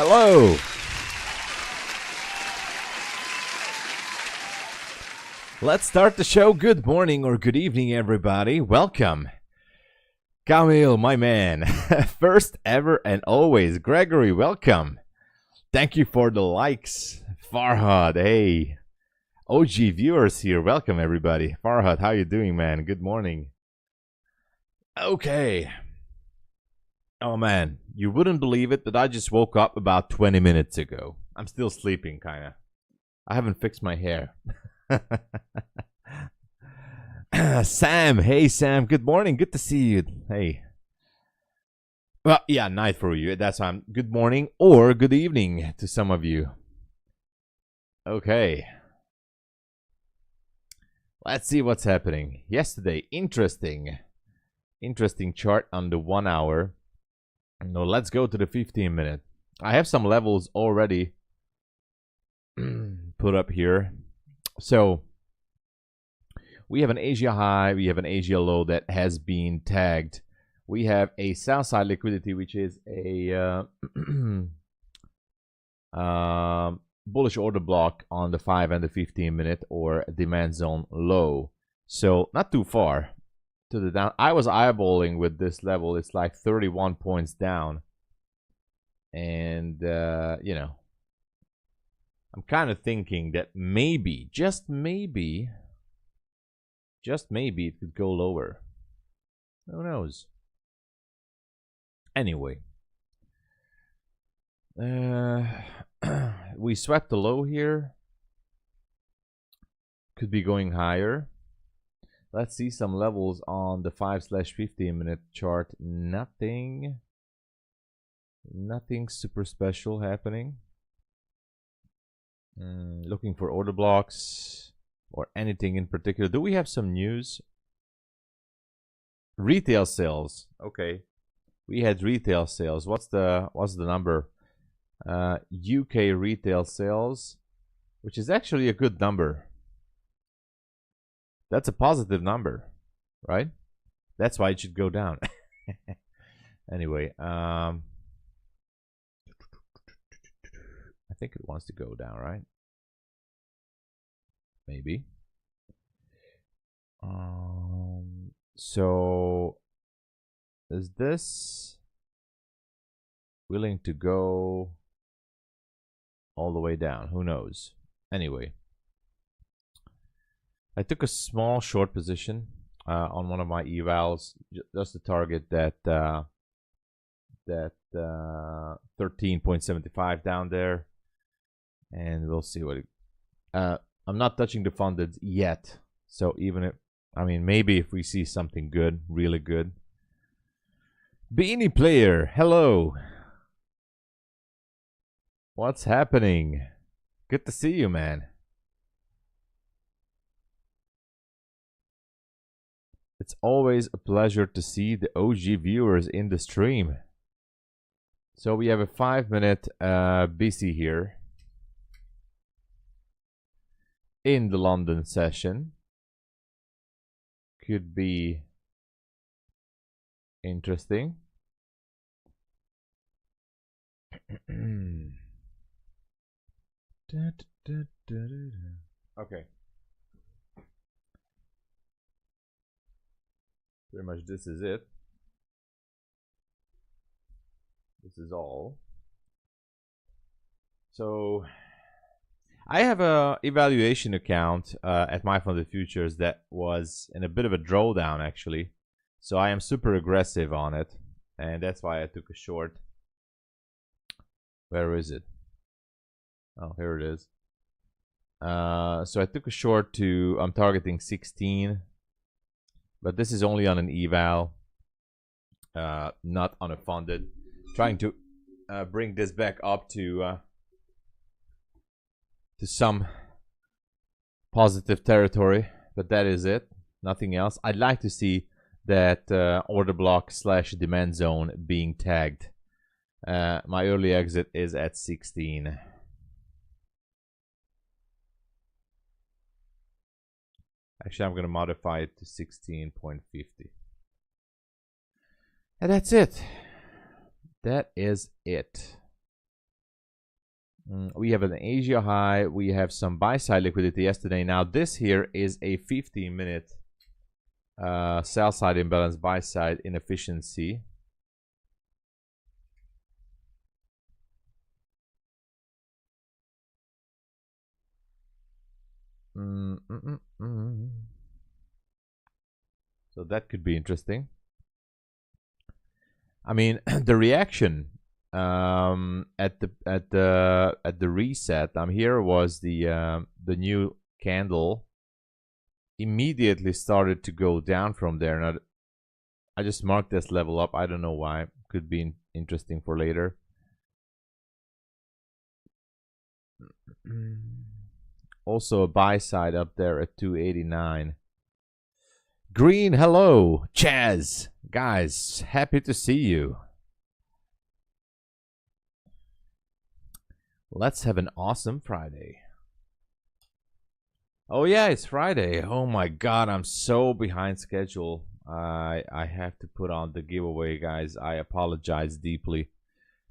Hello. Let's start the show. Good morning or good evening, everybody. Welcome. Camille, my man. First ever and always. Gregory, welcome. Thank you for the likes. Farhad, hey. OG viewers here. Welcome, everybody. Farhad, how you doing, man? Good morning. Okay. Oh, man. You wouldn't believe it, but I just woke up about 20 minutes ago. I'm still sleeping, kind of. I haven't fixed my hair. Sam, hey Sam, good morning, good to see you. Hey, well, yeah, night for you. That's why I'm good morning or good evening to some of you. Okay, let's see what's happening. Yesterday, interesting chart on the 1 hour. No, let's go to the 15-minute. I have some levels already put up here. So we have an Asia high, we have an Asia low that has been tagged. We have a sell side liquidity, which is a bullish order block on the 5 and the 15-minute or demand zone low. So not too far to the down. I was eyeballing with this level. It's like 31 points down. And, you know, I'm kind of thinking that maybe, just maybe it could go lower. Who knows? Anyway, we swept the low here. Could be going higher. Let's see some levels on the 5/15-minute chart. Nothing super special happening. Looking for order blocks or anything in particular. Do we have some news? Retail sales. Okay, we had retail sales. What's the number? UK retail sales, which is actually a good number. That's a positive number, right? That's why it should go down. Anyway, I think it wants to go down, right? Maybe. So is this willing to go all the way down? Who knows? Anyway, I took a small short position on one of my evals, just to target that 13.75 down there, and we'll see what it. I'm not touching the funded yet, so even if, I mean, maybe if we see something good, really good. Beanie Player, hello. What's happening? Good to see you, man. It's always a pleasure to see the OG viewers in the stream. So we have a 5-minute BC here in the London session. Could be interesting. Okay. Pretty much this is it. This is all. So I have a evaluation account at MyFundedFutures that was in a bit of a drawdown, actually. So I am super aggressive on it, and that's why I took a short. Where is it? Oh, here it is. So I took a short to, I'm targeting 16, but this is only on an eval, not on a funded. Trying to bring this back up to some positive territory, but that is it. Nothing else. I'd like to see that order block / demand zone being tagged. My early exit is at 16. Actually, I'm going to modify it to 16.50. And that's it. That is it. We have an Asia high. We have some buy side liquidity yesterday. Now this here is a 15-minute sell side imbalance, buy side inefficiency. So that could be interesting. I mean, the reaction at the reset here was the new candle immediately started to go down from there. And I just marked this level up. I don't know why. Could be interesting for later. Also a buy side up there at 289. Green, hello. Chaz. Guys, happy to see you. Let's have an awesome Friday. Oh yeah, it's Friday. Oh my god, I'm so behind schedule. I have to put on the giveaway, guys. I apologize deeply.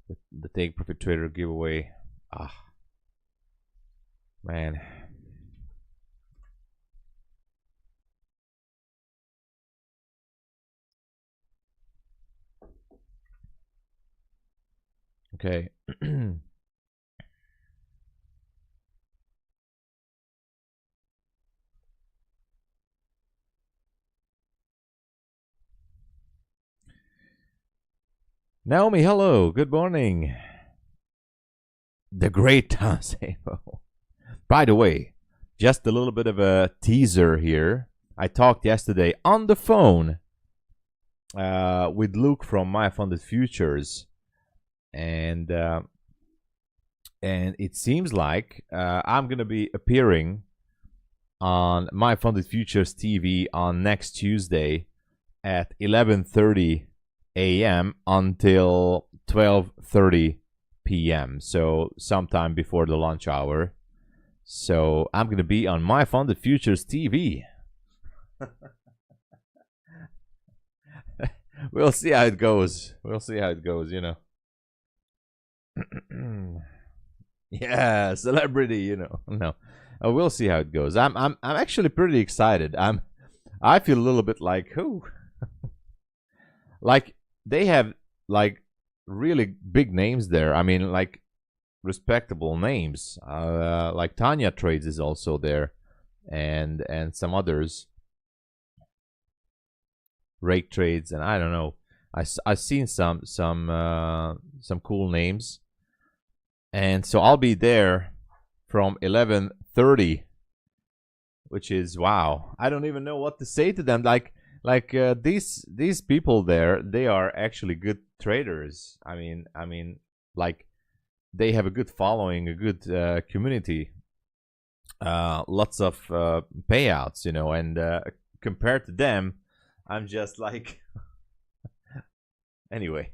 The Take Profit Trader giveaway. Man. Okay. Naomi, hello. Good morning. The great Tom Sabo. By the way, just a little bit of a teaser here. I talked yesterday on the phone with Luke from MyFundedFutures, and it seems like I'm gonna be appearing on MyFundedFutures TV on next Tuesday at 11:30 a.m. until 12:30 p.m. So sometime before the lunch hour. So I'm gonna be on MyFundedFutures TV. We'll see how it goes. We'll see how it goes, you know. Yeah, celebrity, you know. No, we'll see how it goes. I'm actually pretty excited. I feel a little bit like who, like they have like really big names there. I mean, like respectable names. Like Tanya Trades is also there, and some others. Rake Trades, and I don't know. I've seen some cool names, and so I'll be there from 11:30, which is wow. I don't even know what to say to them. Like these people there, they are actually good traders. I mean, like they have a good following, a good community, lots of payouts, you know, and compared to them, I'm just like, anyway,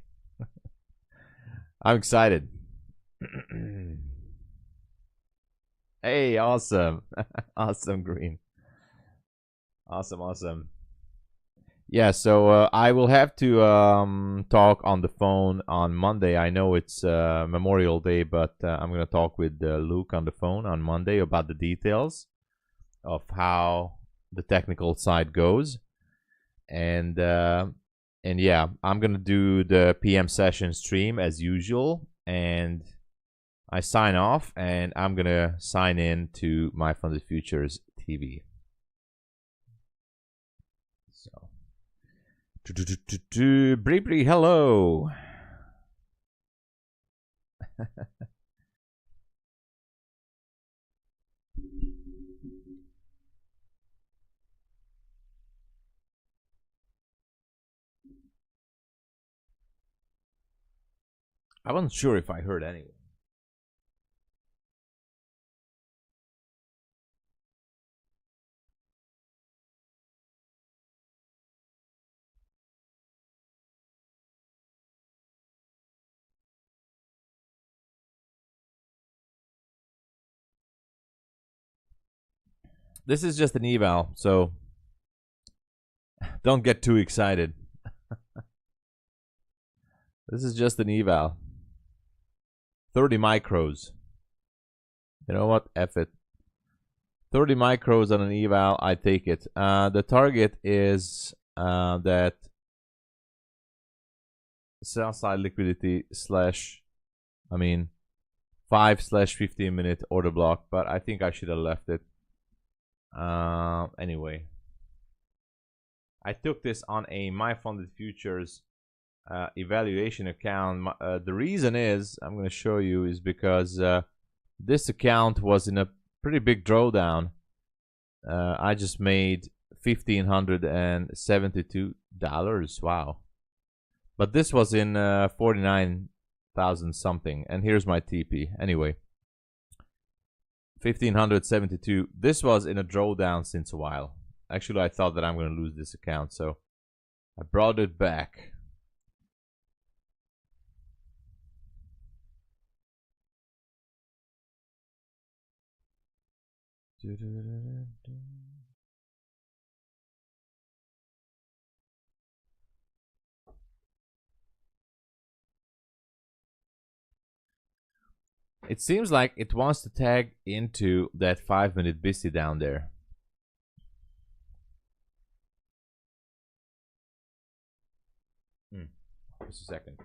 I'm excited. Hey, awesome. Awesome, Green. Awesome. Yeah, so I will have to talk on the phone on Monday. I know it's Memorial Day, but I'm going to talk with Luke on the phone on Monday about the details of how the technical side goes. And yeah, I'm gonna do the PM session stream as usual, and I sign off, and I'm gonna sign in to MyFundedFutures TV. So, Bree, hello. I wasn't sure if I heard anyone. This is just an eval, so don't get too excited. This is just an eval. 30 micros. You know what? F it. 30 micros on an eval, I take it. The target is that sell side liquidity slash, 5/15 minute order block, but I think I should have left it. Anyway, I took this on a MyFundedFutures evaluation account. The reason is, I'm going to show you, is because this account was in a pretty big drawdown. I just made $1,572. Wow. But this was in 49,000 something. And here's my TP. Anyway, 1,572. This was in a drawdown since a while. Actually, I thought that I'm going to lose this account, so I brought it back. It seems like it wants to tag into that 5-minute BISI down there. Just a second.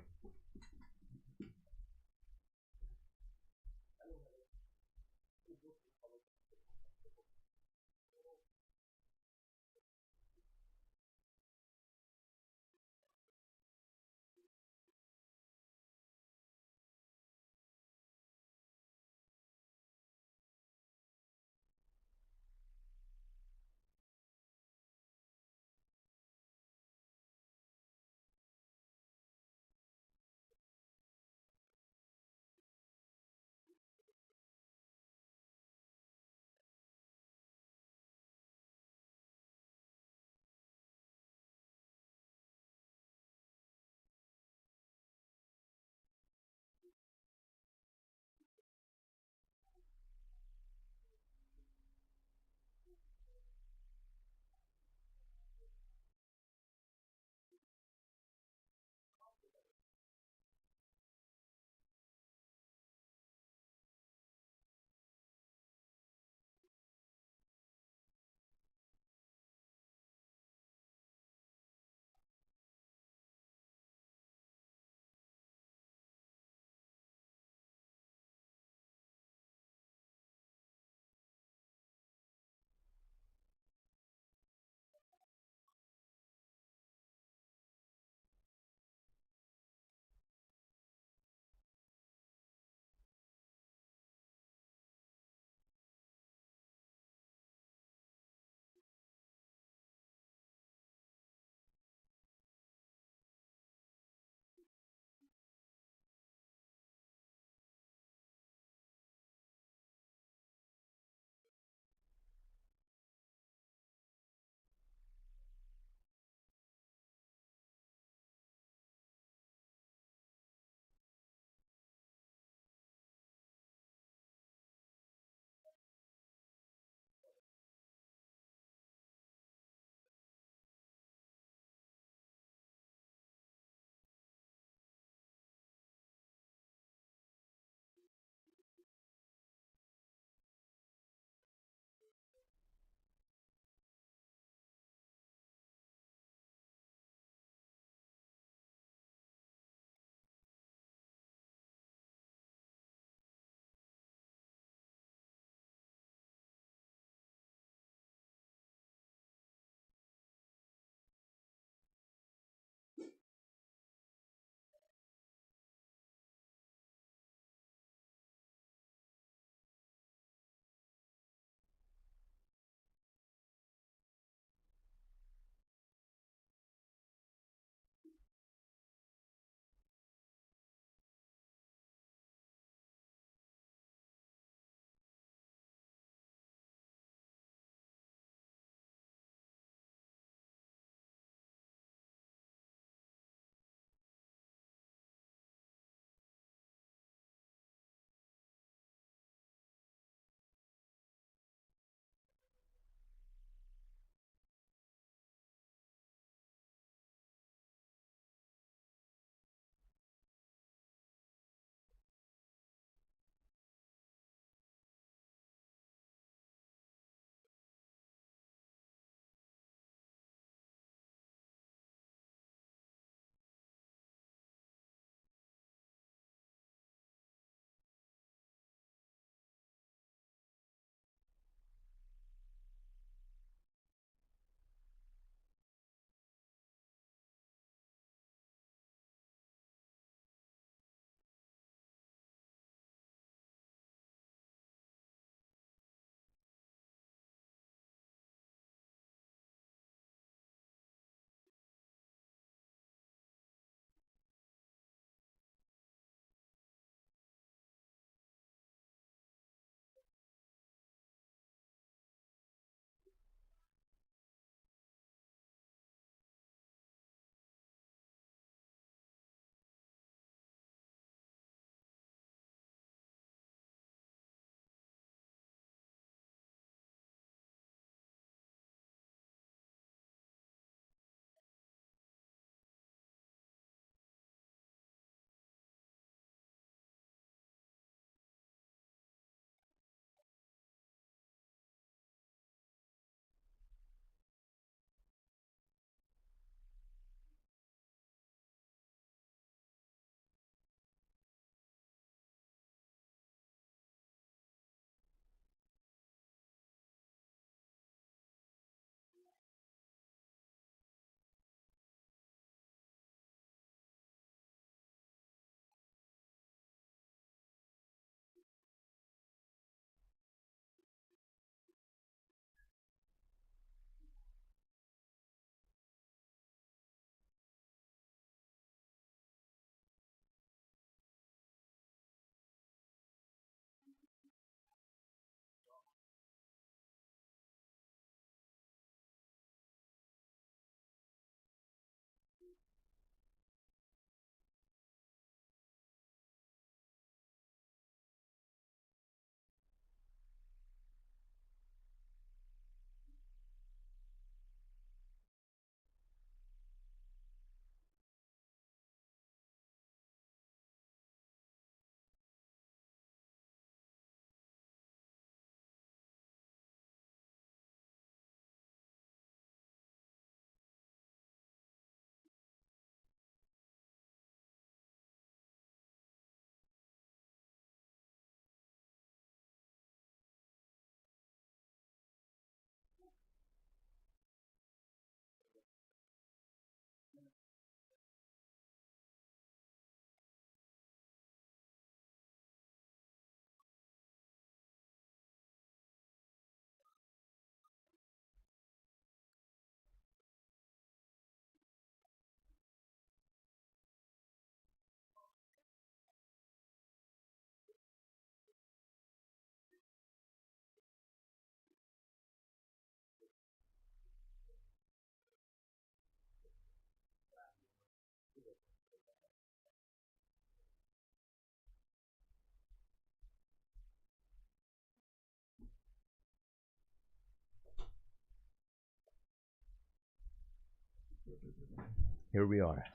Here we are.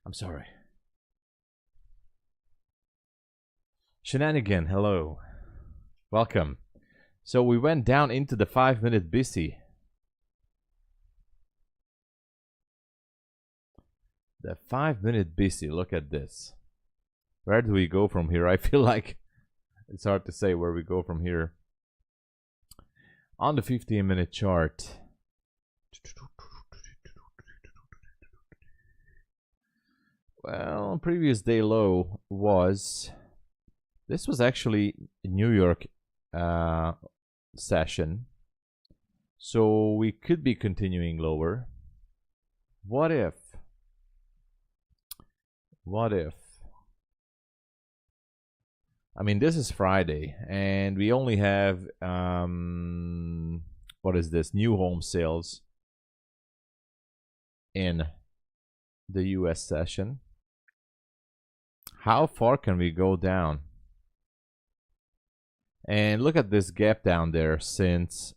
I'm sorry. Shenanigan, hello. Welcome. So we went down into the 5-minute busy. The 5-minute busy, look at this. Where do we go from here? I feel like it's hard to say where we go from here. On the 15-minute chart. Well, previous day low was... This was actually New York session. So we could be continuing lower. What if? What if? I mean, this is Friday, and we only have, what is this? New home sales in the US session. How far can we go down? And look at this gap down there since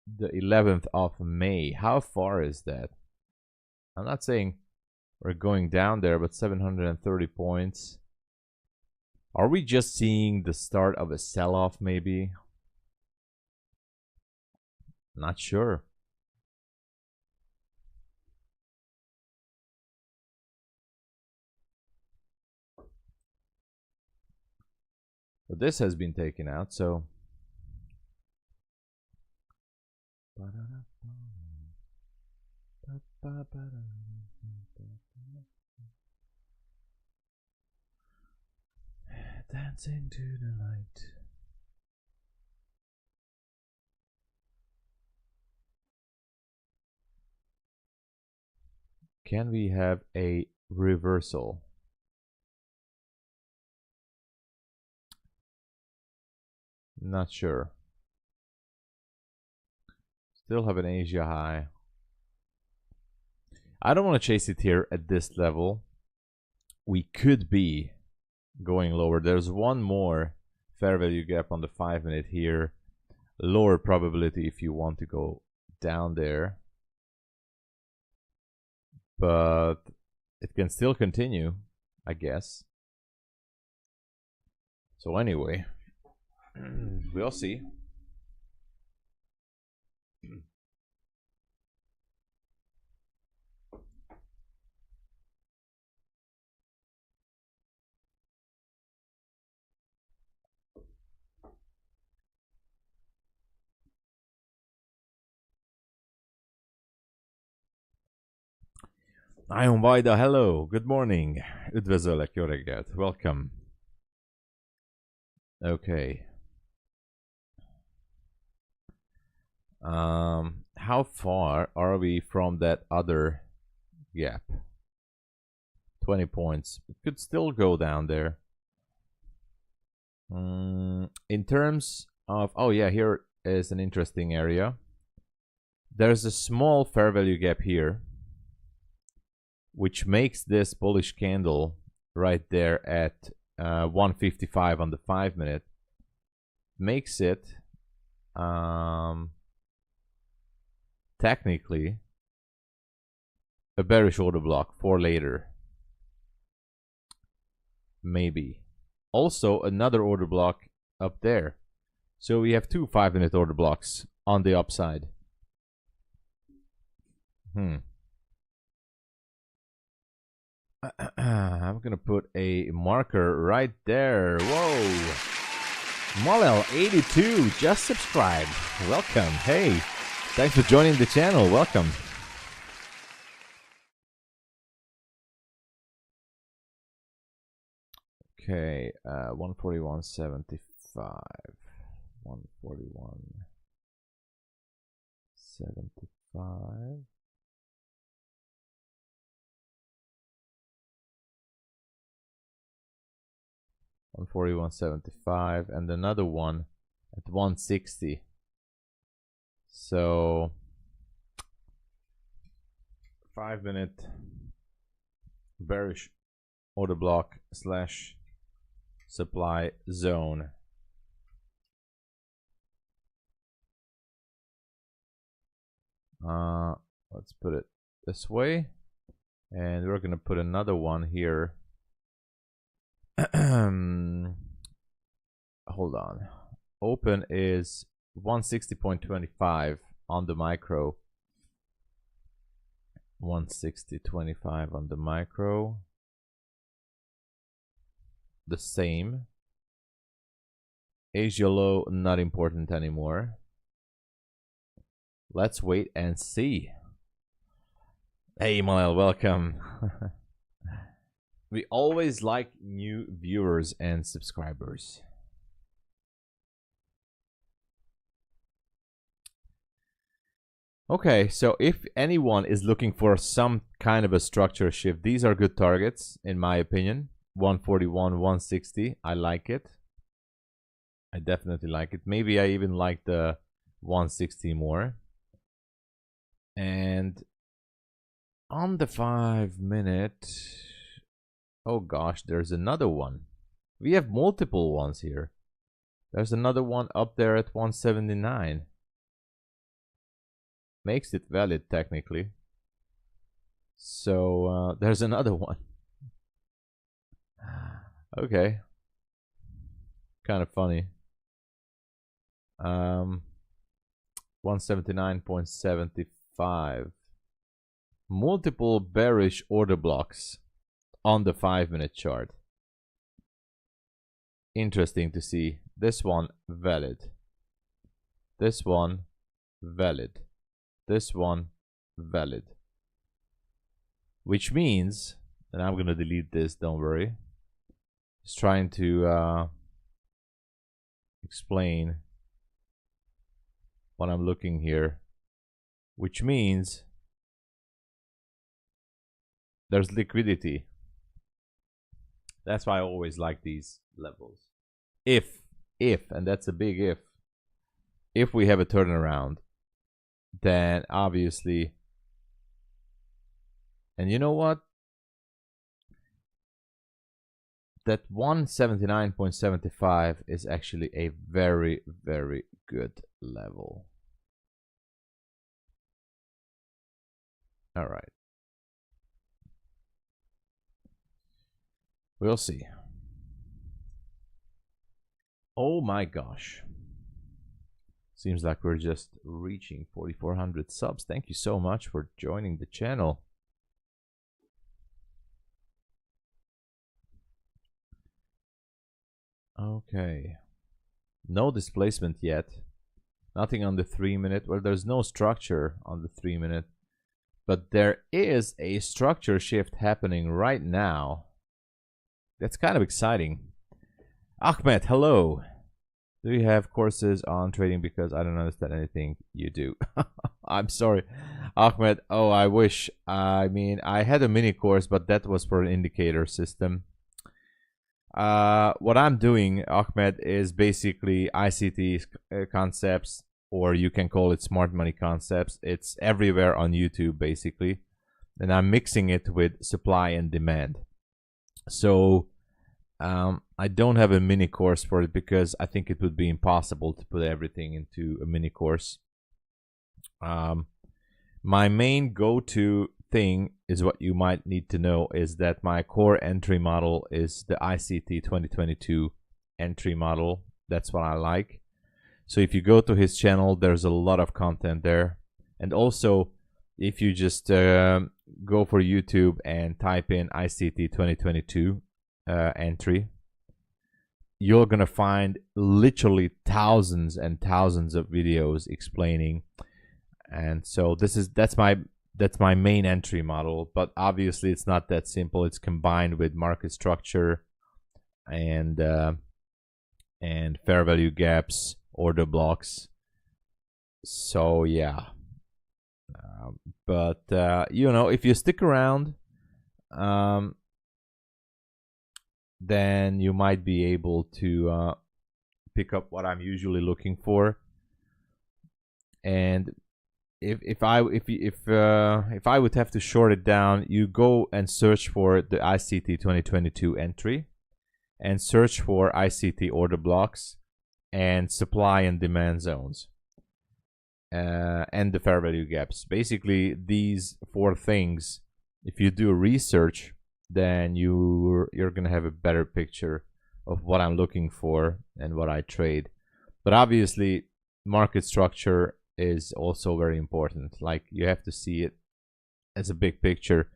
the 11th of May. How far is that? I'm not saying we're going down there, but 730 points. Are we just seeing the start of a sell-off maybe? Not sure. But this has been taken out, so dancing to the light. Can we have a reversal? Not sure. Still have an Asia high. I don't want to chase it here at this level. We could be going lower. There's one more fair value gap on the 5-minute here. Lower probability if you want to go down there. But it can still continue, I guess. So anyway, we'll see. Ion Vaida, hello, good morning. Üdvözöllek, jó reggelt, welcome. Okay. How far are we from that other gap? 20 points. It could still go down there. In terms of, oh yeah, here is an interesting area. There's a small fair value gap here, which makes this bullish candle right there at 155 on the 5-minute. Makes it technically a bearish order block for later. Maybe. Also another order block up there. So we have two 5-minute order blocks on the upside. I'm gonna put a marker right there. Whoa. Molel82 just subscribed. Welcome. Hey, thanks for joining the channel. Welcome. Okay, 141.75. 141.75. 141.75 and another one at 160. So 5-minute bearish order block slash supply zone. Let's put it this way, and we're gonna put another one here. Hold on. Open is 160.25 on the micro. 160.25 on the micro. The same. Asia low, not important anymore. Let's wait and see. Hey, Manuel, welcome. We always like new viewers and subscribers. Okay, so if anyone is looking for some kind of a structure shift, these are good targets, in my opinion. 141, 160, I like it. I definitely like it. Maybe I even like the 160 more. And on the 5 minute, oh gosh, there's another one. We have multiple ones here. There's another one up there at 179. Makes it valid technically. So there's another one. Okay. Kind of funny. 179.75. Multiple bearish order blocks on the 5 minute chart. Interesting to see. This one valid. This one valid. This one valid. Which means, and I'm gonna delete this, don't worry. Just trying to explain what I'm looking here. Which means there's liquidity. That's why I always like these levels. If, and that's a big if we have a turnaround, then obviously, and you know what? That 179.75 is actually a very, very good level. All right. We'll see. Oh my gosh. Seems like we're just reaching 4,400 subs. Thank you so much for joining the channel. Okay. No displacement yet. Nothing on the 3 minute. Well, there's no structure on the 3 minute. But there is a structure shift happening right now. That's kind of exciting. Ahmed, hello. Do you have courses on trading? Because I don't understand anything you do. I'm sorry, Ahmed. Oh, I wish. I mean, I had a mini course, but that was for an indicator system. What I'm doing, Ahmed, is basically ICT concepts, or you can call it smart money concepts. It's everywhere on YouTube, basically. And I'm mixing it with supply and demand. So I don't have a mini course for it because I think it would be impossible to put everything into a mini course. My main go-to thing is what you might need to know is that my core entry model is the ICT 2022 entry model. That's what I like. So if you go to his channel, there's a lot of content there. And also, if you just go for YouTube and type in ICT 2022 entry, you're gonna find literally thousands and thousands of videos explaining. And so that's my main entry model, but obviously it's not that simple. It's combined with market structure and fair value gaps, order blocks. So yeah, but you know, if you stick around, then you might be able to pick up what I'm usually looking for. And if I would have to short it down, you go and search for the ICT 2022 entry and search for ICT order blocks and supply and demand zones. and the fair value gaps. Basically, these four things, if you do research, then you're gonna have a better picture of what I'm looking for and what I trade. But obviously, market structure is also very important. Like, you have to see it as a big picture.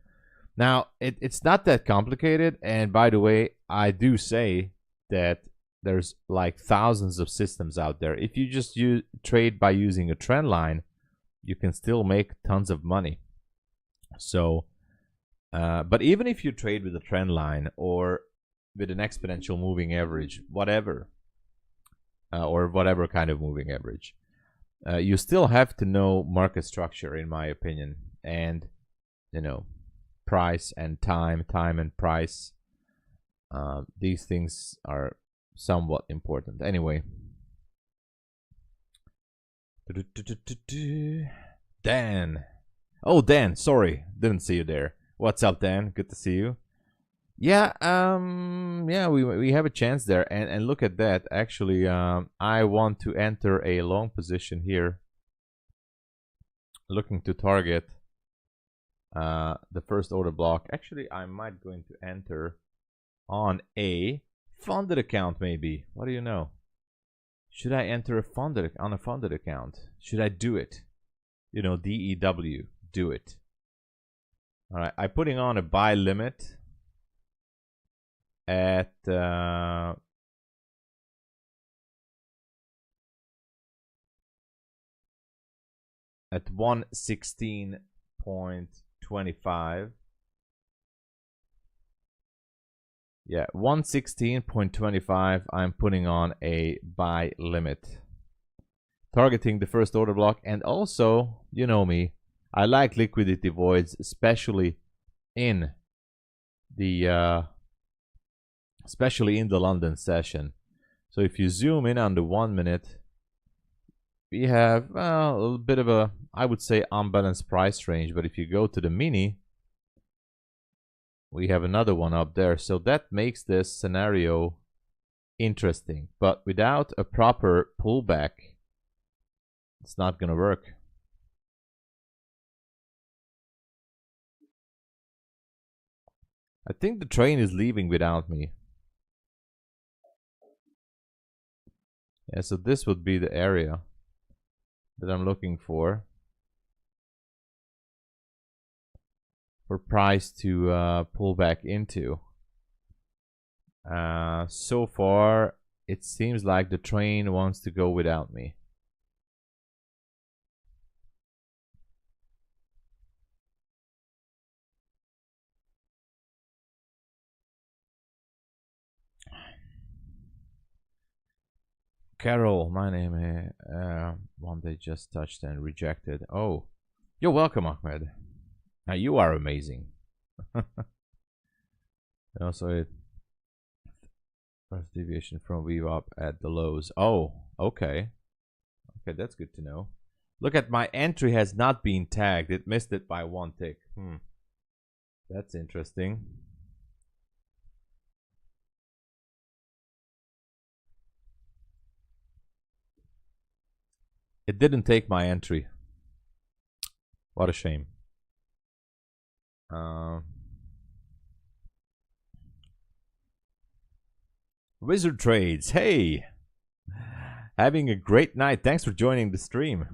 Now, it's not that complicated. And by the way, I do say that there's like thousands of systems out there. If you just trade by using a trend line, you can still make tons of money. So, but even if you trade with a trend line or with an exponential moving average, whatever, or whatever kind of moving average, you still have to know market structure, in my opinion, and price and time and price. These things are somewhat important. Anyway, Dan. Oh, Dan, sorry, didn't see you there. What's up, Dan? Good to see you. Yeah, yeah, we have a chance there, and look at that. Actually, I want to enter a long position here, looking to target the first order block. Actually, I might going to enter on a funded account, maybe. What do you know? Should I enter on a funded account? Should I do it? DEW, do it. All right, I'm putting on a buy limit at at 116.25. Yeah, 116.25. I'm putting on a buy limit, targeting the first order block. And also, you know me, I like liquidity voids, especially in the London session. So if you zoom in on the 1 minute, we have a little bit of a, I would say, unbalanced price range. But if you go to the mini, we have another one up there. So that makes this scenario interesting. But without a proper pullback, it's not going to work. I think the train is leaving without me. Yeah, so this would be the area that I'm looking for price to pull back into. So far, it seems like the train wants to go without me. Carol, my name is one they just touched and rejected. Oh, you're welcome, Ahmed. Now you are amazing. Also, it first deviation from VWAP at the lows. Oh, okay. Okay, that's good to know. Look at my entry has not been tagged. It missed it by 1 tick. That's interesting. It didn't take my entry. What a shame. Wizard Trades, hey, having a great night. Thanks for joining the stream.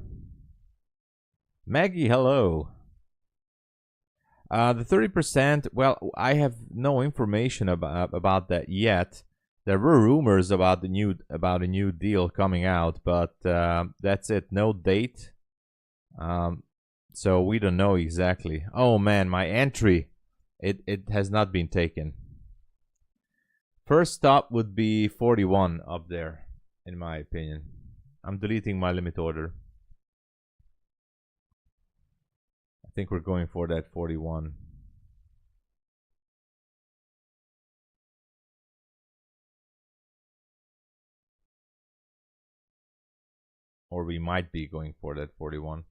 Maggie, hello. The 30%, well, I have no information about that yet. There were rumors about a new deal coming out, but that's it. No date. So we don't know exactly. Oh man, my entry, it has not been taken. First stop would be 41 up there, in my opinion. I'm deleting my limit order. I think we're going for that 41. Or we might be going for that 41.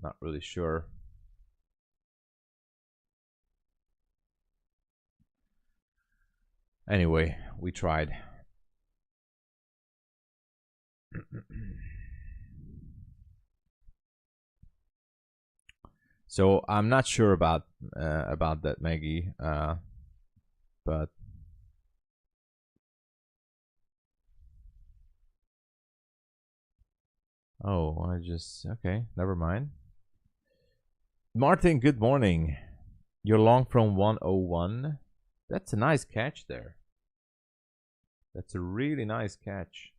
Not really sure. Anyway, we tried. So I'm not sure about that, Maggie, but oh, okay, never mind. Martin, good morning. You're long from 101. That's a nice catch there. That's a really nice catch.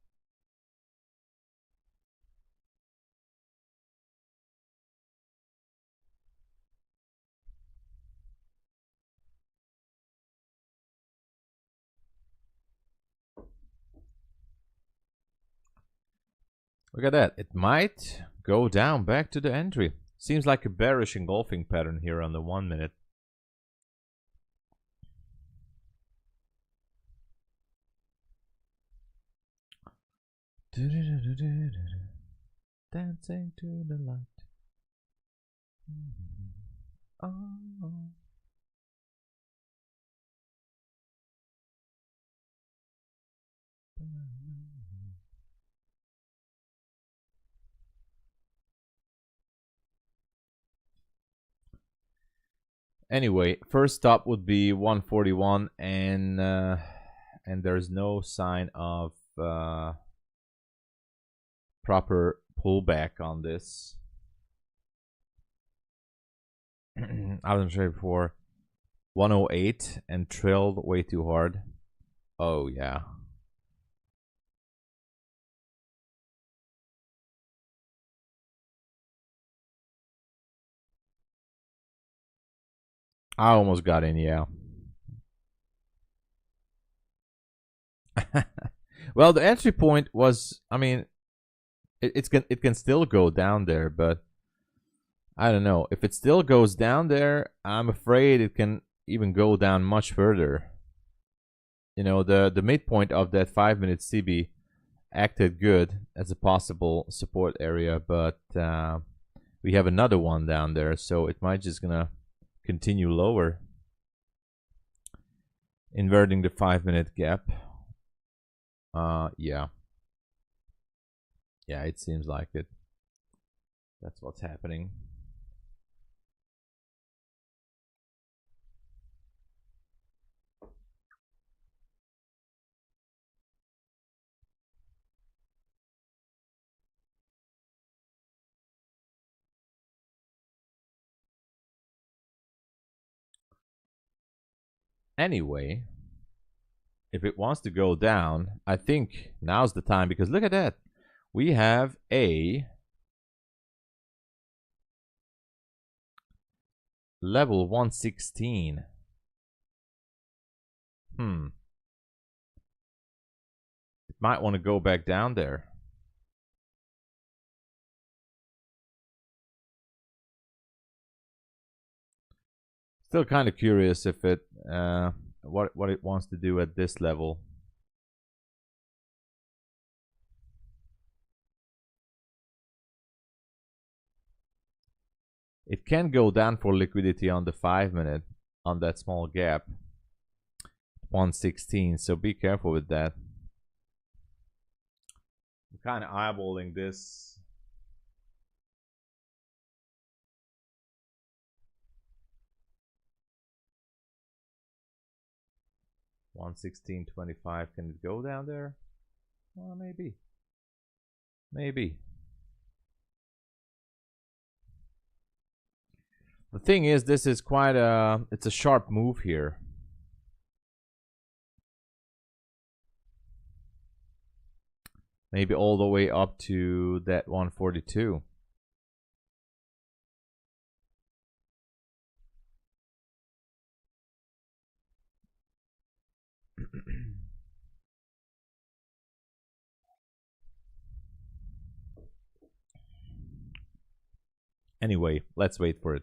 Look at that. It might go down back to the entry. Seems like a bearish engulfing pattern here on the 1 minute. Dancing to the light. Oh. Anyway, first stop would be 141, and there's no sign of proper pullback on this. I wasn't sure before. 108 and trailed way too hard. Oh yeah. I almost got in, yeah. Well, the entry point was, I mean, it can still go down there, but I don't know. If it still goes down there, I'm afraid it can even go down much further. You know, the midpoint of that 5-minute CB acted good as a possible support area, but we have another one down there, so it might just gonna continue lower, inverting the 5-minute gap. Yeah, it seems like it. That's what's happening. Anyway, if it wants to go down, I think now's the time, because look at that. We have a level 116. It might want to go back down there. Still kind of curious if it what it wants to do at this level. It can go down for liquidity on the 5-minute on that small gap. 116, so be careful with that. I'm kind of eyeballing this. $116.25. Can it go down there? Well, maybe. Maybe. The thing is, this is quite it's a sharp move here. Maybe all the way up to that 142. Anyway, let's wait for it.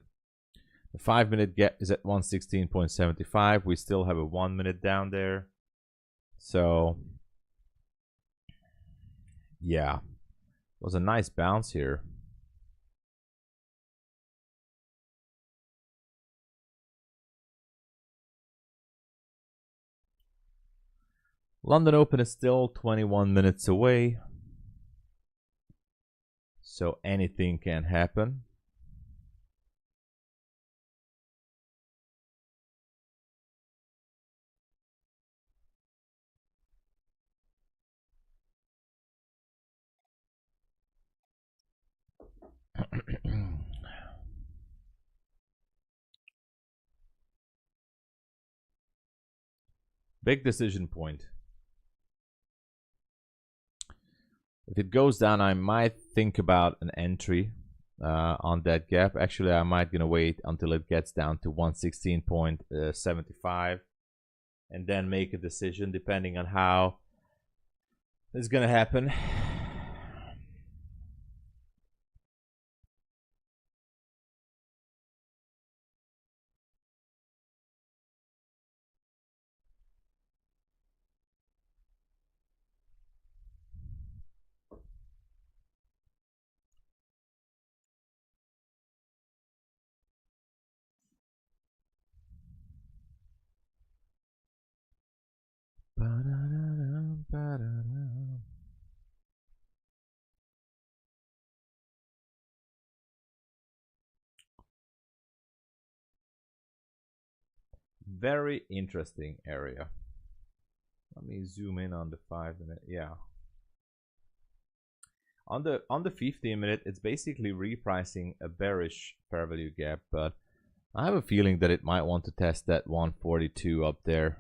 The 5-minute gap is at 116.75. We still have a 1 minute down there. So, yeah, it was a nice bounce here. London Open is still 21 minutes away, so anything can happen. Big decision point. If it goes down, I might think about an entry on that gap. Actually, I might gonna wait until it gets down to 116.75 and then make a decision depending on how it's gonna happen. Very interesting area. Let me zoom in on the 5-minute. Yeah. On the 15-minute, it's basically repricing a bearish fair value gap, but I have a feeling that it might want to test that 142 up there.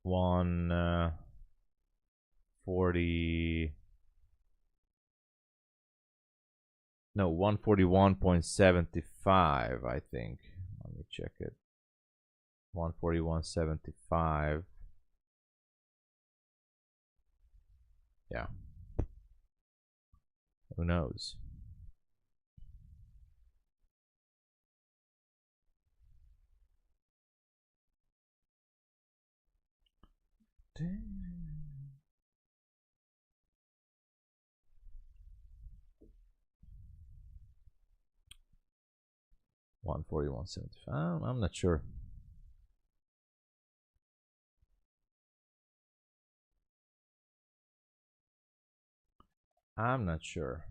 One 40. No, 141.75, I think. Let me check it. 141.75. Yeah. Who knows? $141.75. I'm not sure. I'm not sure.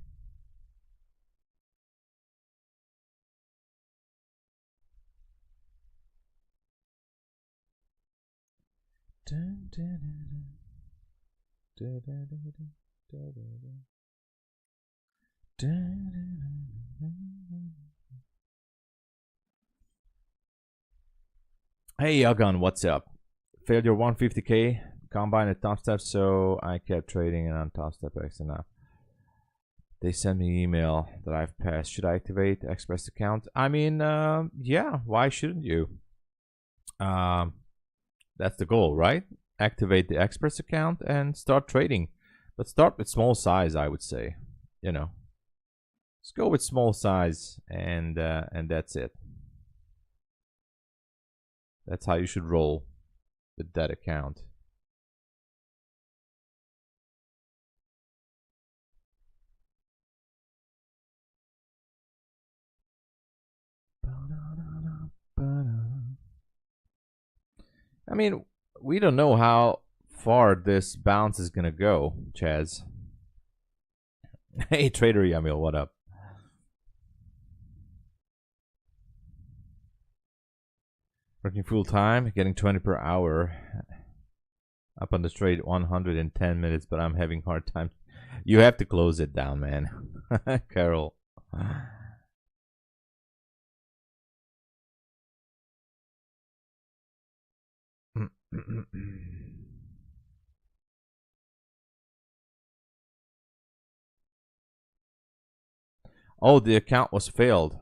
Hey Yagan, what's up? Failed your 150k combine at Top Step, so I kept trading and on Top Step X, and now they sent me an email that I've passed. Should I activate Express account? I mean, yeah, why shouldn't you? That's the goal, right? Activate the Express account and start trading. But start with small size, I would say. You know, let's go with small size, and that's it. That's how you should roll with that account. I mean, we don't know how far this bounce is gonna go, Chaz. Hey, Trader Yamil, what up? Working full time, getting 20 per hour. Up on the trade 110 minutes, but I'm having hard time. You have to close it down, man. Carol. Oh, the account was failed.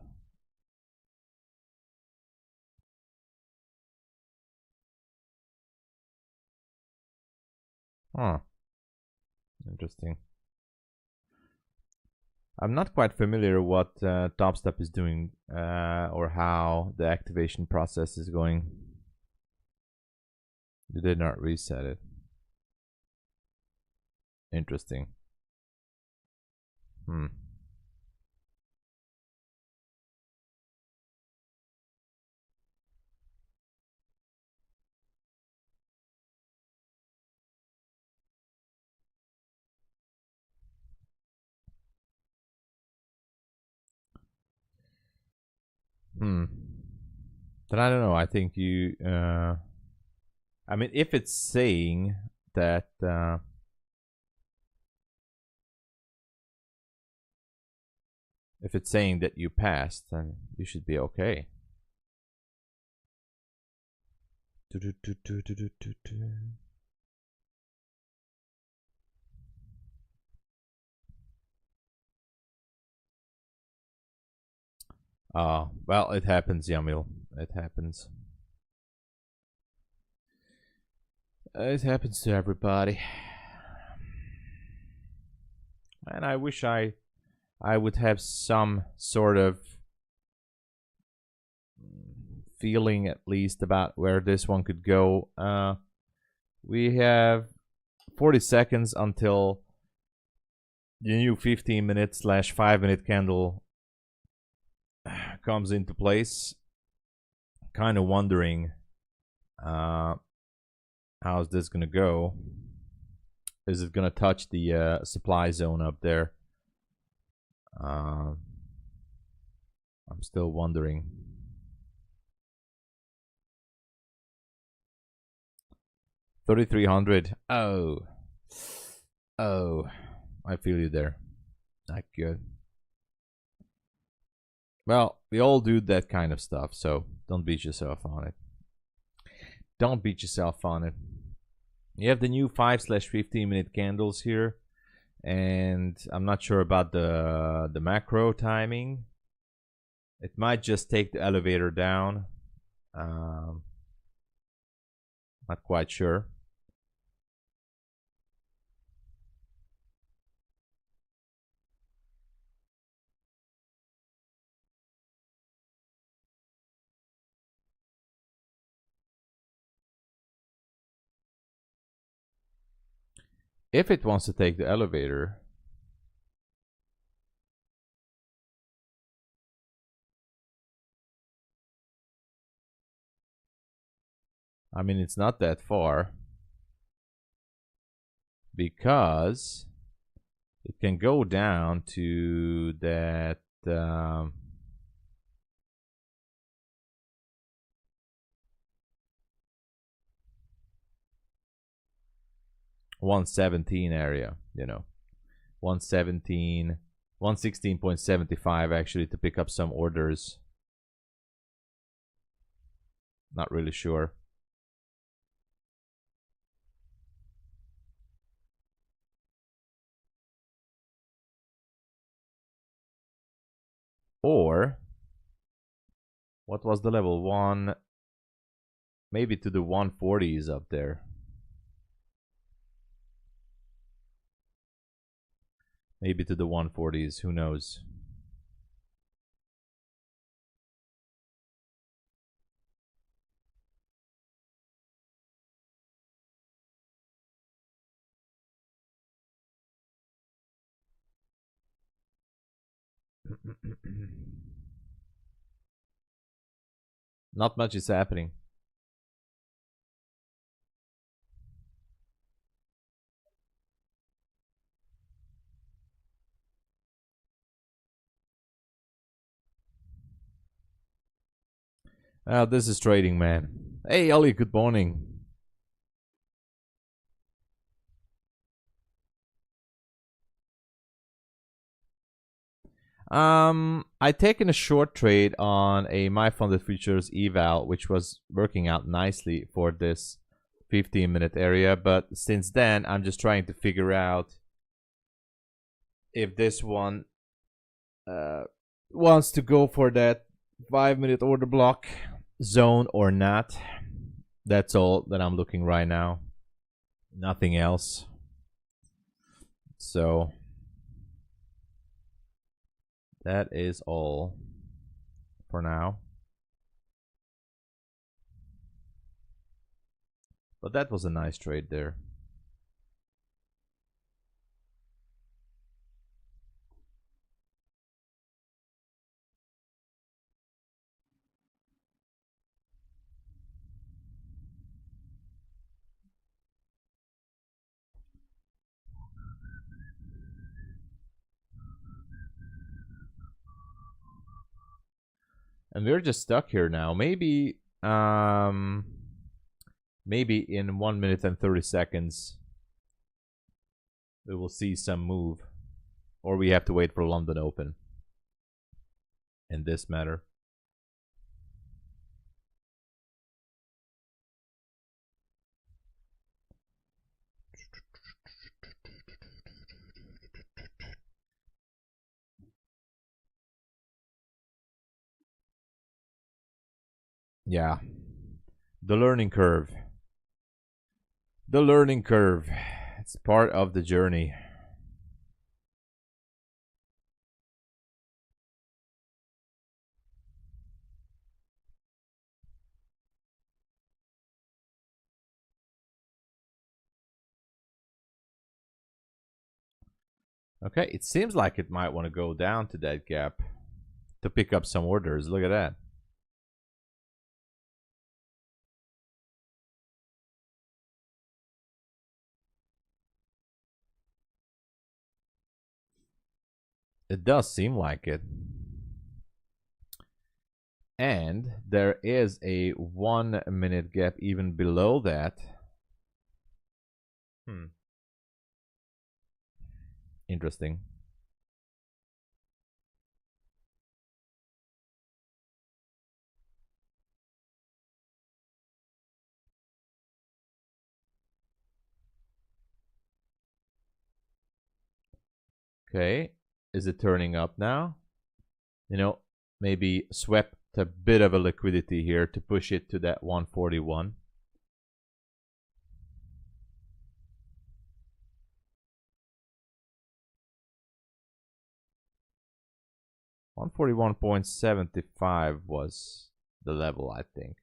Huh. Interesting. I'm not quite familiar what TopStep is doing or how the activation process is going. You did not reset it. Interesting. Hmm. Hmm. But I don't know. I think you. I mean, if it's saying that if it's saying that you passed, then you should be okay. Well, it happens, Yamil. It happens. It happens to everybody. And I wish I would have some sort of feeling at least about where this one could go. We have 40 seconds until the new 15-minute / 5-minute candle comes into place. Kind of wondering how's this gonna go. Is it gonna touch the supply zone up there? I'm still wondering. 3,300. Oh, I feel you there. Not good. Well, we all do that kind of stuff, so don't beat yourself on it. Don't beat yourself on it. You have the new 5/15-minute candles here, and I'm not sure about the macro timing. It might just take the elevator down. Not quite sure. If it wants to take the elevator, I mean, it's not that far, because it can go down to that 117 area, you know, 117, 116.75 actually, to pick up some orders. Not really sure. Or what was the level? One, maybe to the 140s up there. Maybe to the 140s, who knows? Not much is happening. This is trading, man. Hey, Ollie, good morning. I taken a short trade on a MyFundedFutures eval, which was working out nicely for this 15-minute area, but since then I'm just trying to figure out if this one wants to go for that 5-minute order block zone or not. That's all that I'm looking right now. Nothing else. So that is all for now. But that was a nice trade there. And we're just stuck here now. Maybe maybe in 1 minute and 30 seconds we will see some move, or we have to wait for London Open in this matter. Yeah, the learning curve. The learning curve. It's part of the journey. Okay, it seems like it might want to go down to that gap to pick up some orders. Look at that. It does seem like it. And there is a 1 minute gap even below that. Interesting. Okay, is it turning up now? You know, maybe swept a bit of a liquidity here to push it to that 141. $141.75 was the level, I think.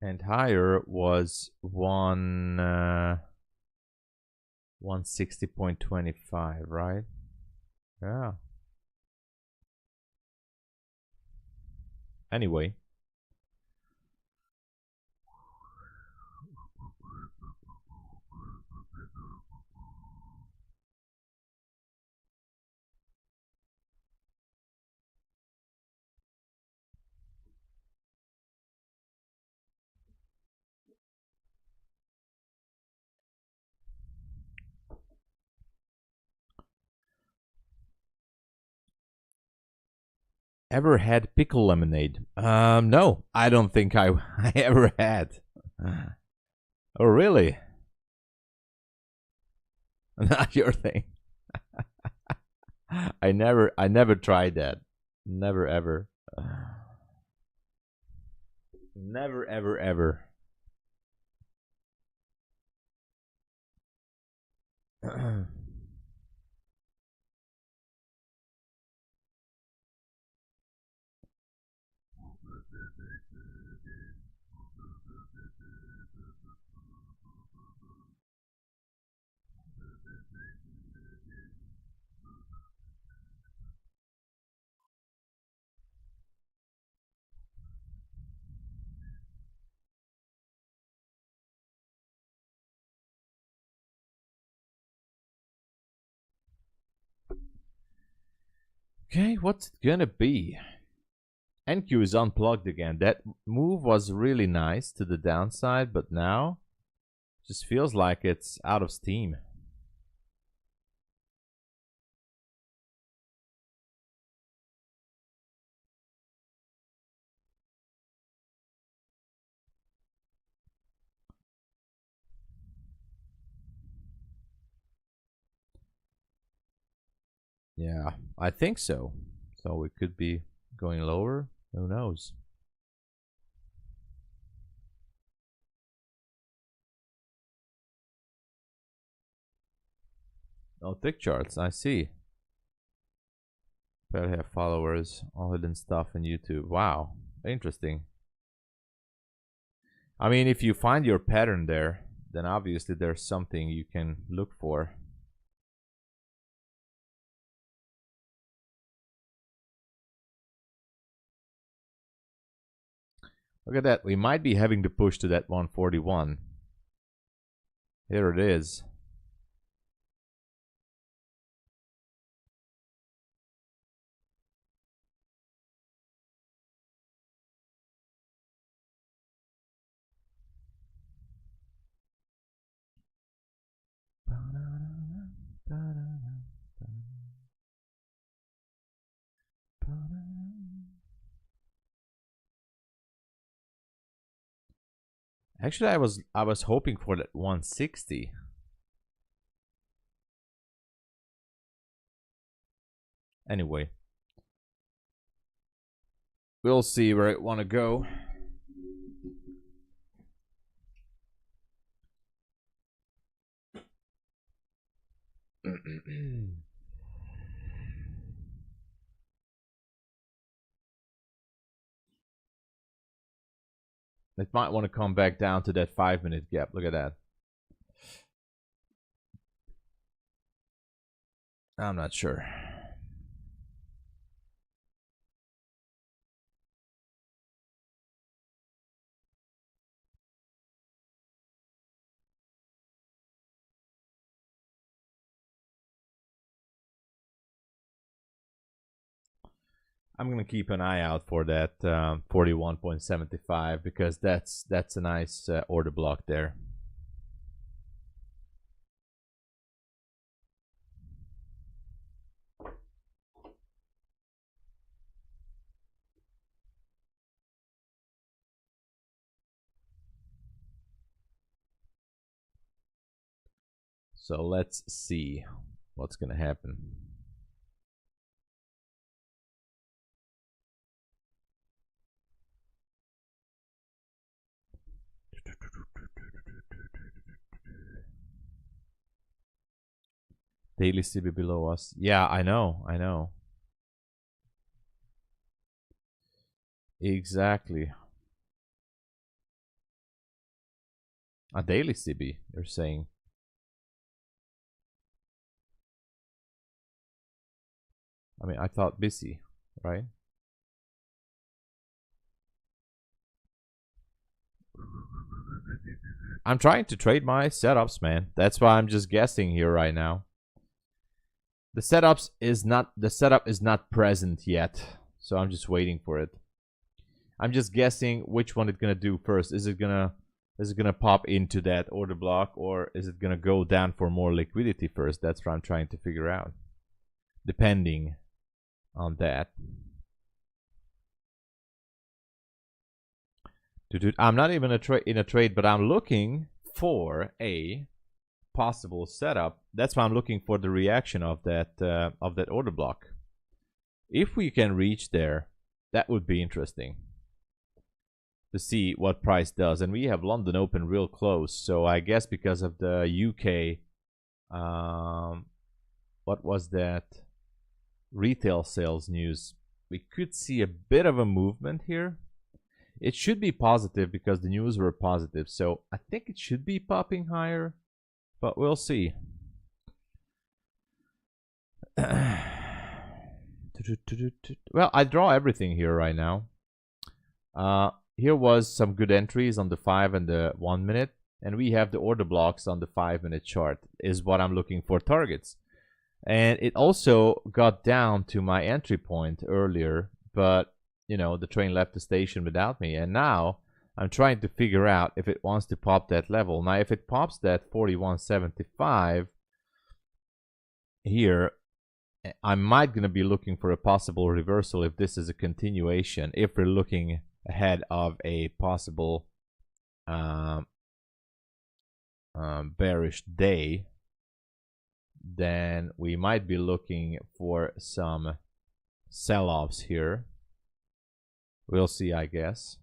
And higher was 160.25, right? Yeah. Anyway. Ever had pickle lemonade? No, I don't think I ever had. Oh, really? Not your thing. I never tried that. Never ever. Never ever ever. Okay, what's it gonna be? NQ is unplugged again. That move was really nice to the downside, but now just feels like it's out of steam. Yeah, I think so. So we could be going lower. Who knows? Oh, thick charts. I see. Better have followers, all hidden stuff in YouTube. Wow, interesting. I mean, if you find your pattern there, then obviously there's something you can look for. Look at that. We might be having to push to that 141. Here it is. Actually, I was hoping for that 160. Anyway, we'll see where I want to go. It might want to come back down to that 5-minute gap. Look at that. I'm not sure. I'm gonna keep an eye out for that 41.75 because that's a nice order block there. So let's see what's gonna happen. Daily CB below us. Yeah, I know. Exactly. A daily CB, you're saying. I mean, I thought busy, right? I'm trying to trade my setups, man. That's why I'm just guessing here right now. The setup is not present yet, so I'm just waiting for it. I'm just guessing which one it's gonna do first. Is it gonna pop into that order block, or is it gonna go down for more liquidity first? That's what I'm trying to figure out. Depending on that. I'm not even in a trade, but I'm looking for a possible setup. That's why I'm looking for the reaction of that order block. If we can reach there, that would be interesting to see what price does. And we have London open real close, so I guess because of the UK, what was that, retail sales news, we could see a bit of a movement here. It should be positive because the news were positive, so I think it should be popping higher, but we'll see. Well, I draw everything here right now. Here was some good entries on the 5 and the 1 minute, and we have the order blocks on the 5-minute chart is what I'm looking for targets. And it also got down to my entry point earlier, but you know, the train left the station without me, and now I'm trying to figure out if it wants to pop that level. Now if it pops that 41.75 here, I might gonna be looking for a possible reversal if this is a continuation, if we're looking ahead of a possible bearish day. Then we might be looking for some sell-offs here. We'll see, I guess.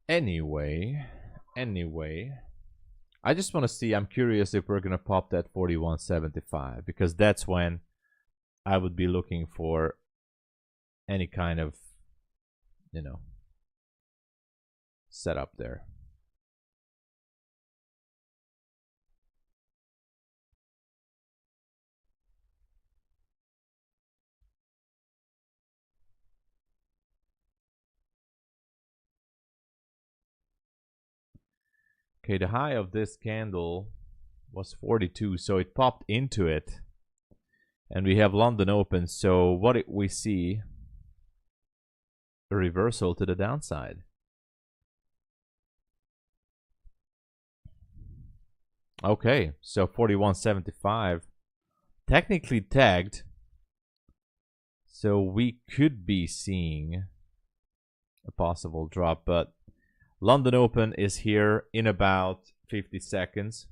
Anyway, I just want to see, I'm curious if we're going to pop that 41.75, because that's when I would be looking for any kind of, you know, setup there. Okay, the high of this candle was 42, so it popped into it. And we have London open, so what we see, a reversal to the downside. Okay, so 41.75, technically tagged, so we could be seeing a possible drop, but London open is here in about 50 seconds.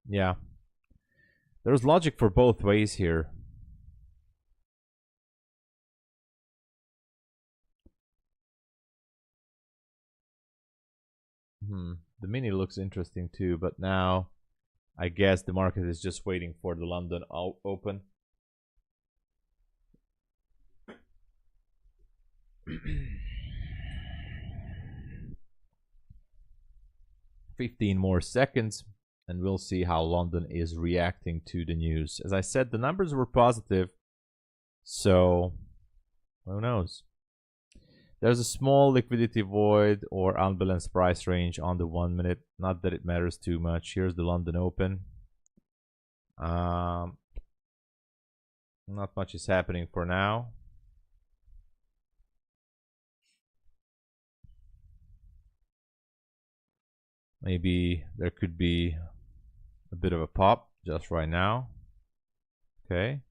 Yeah, there's logic for both ways here. The mini looks interesting too, but now I guess the market is just waiting for the London open. $15 more seconds, and we'll see how London is reacting to the news. As I said, the numbers were positive, so who knows? There's a small liquidity void or unbalanced price range on the 1 minute. Not that it matters too much. Here's the London open. Not much is happening for now. Maybe there could be a bit of a pop just right now. Okay.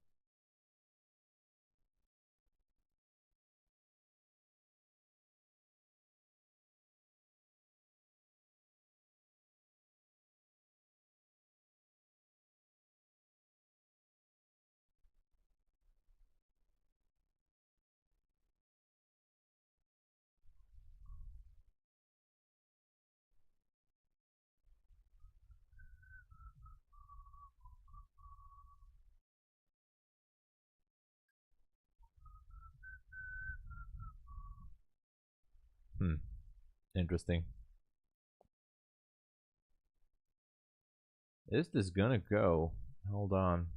Interesting. Is this gonna go? Hold on.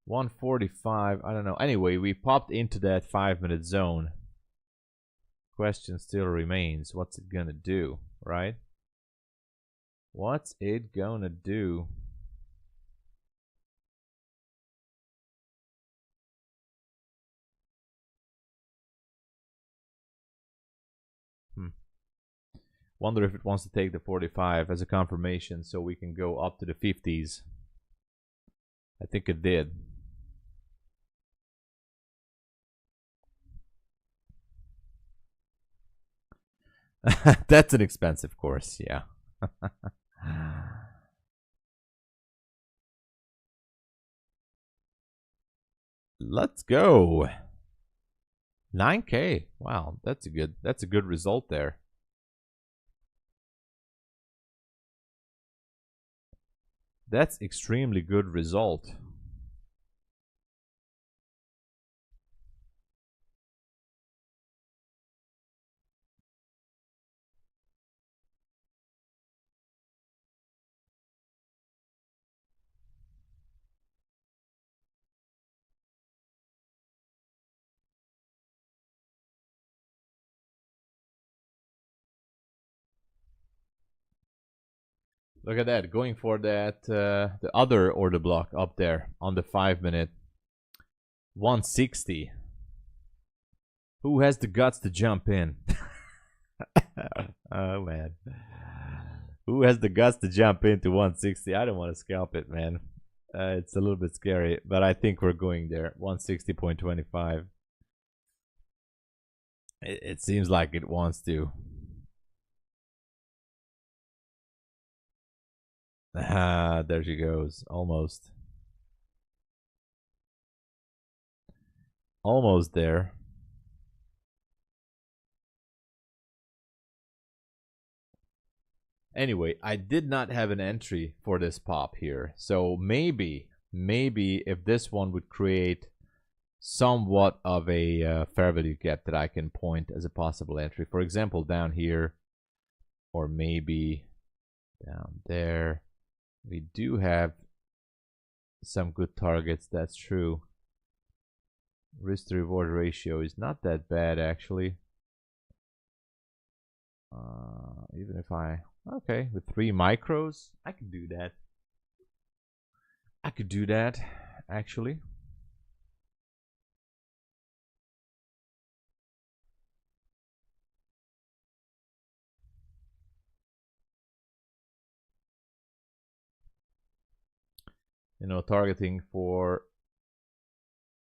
145, I don't know. Anyway, we popped into that 5-minute zone. Question still remains, what's it gonna do, right? What's it gonna do? Wonder if it wants to take the 45 as a confirmation so we can go up to the 50s. I think it did. That's an expensive course, yeah. Let's go. 9K. Wow, that's a good result there. That's extremely good result. Look at that, going for that the other order block up there on the 5-minute. 160. Who has the guts to jump in? Oh man. Who has the guts to jump into 160? I don't want to scalp it, man. It's a little bit scary, but I think we're going there. 160.25. It seems like it wants to. Ah, there she goes. Almost. Almost there. Anyway, I did not have an entry for this pop here. So maybe if this one would create somewhat of a fair value gap that I can point as a possible entry. For example, down here, or maybe down there. We do have some good targets, that's true. Risk to reward ratio is not that bad actually. Even if okay, with 3 micros, I could do that. I could do that actually. You know, targeting for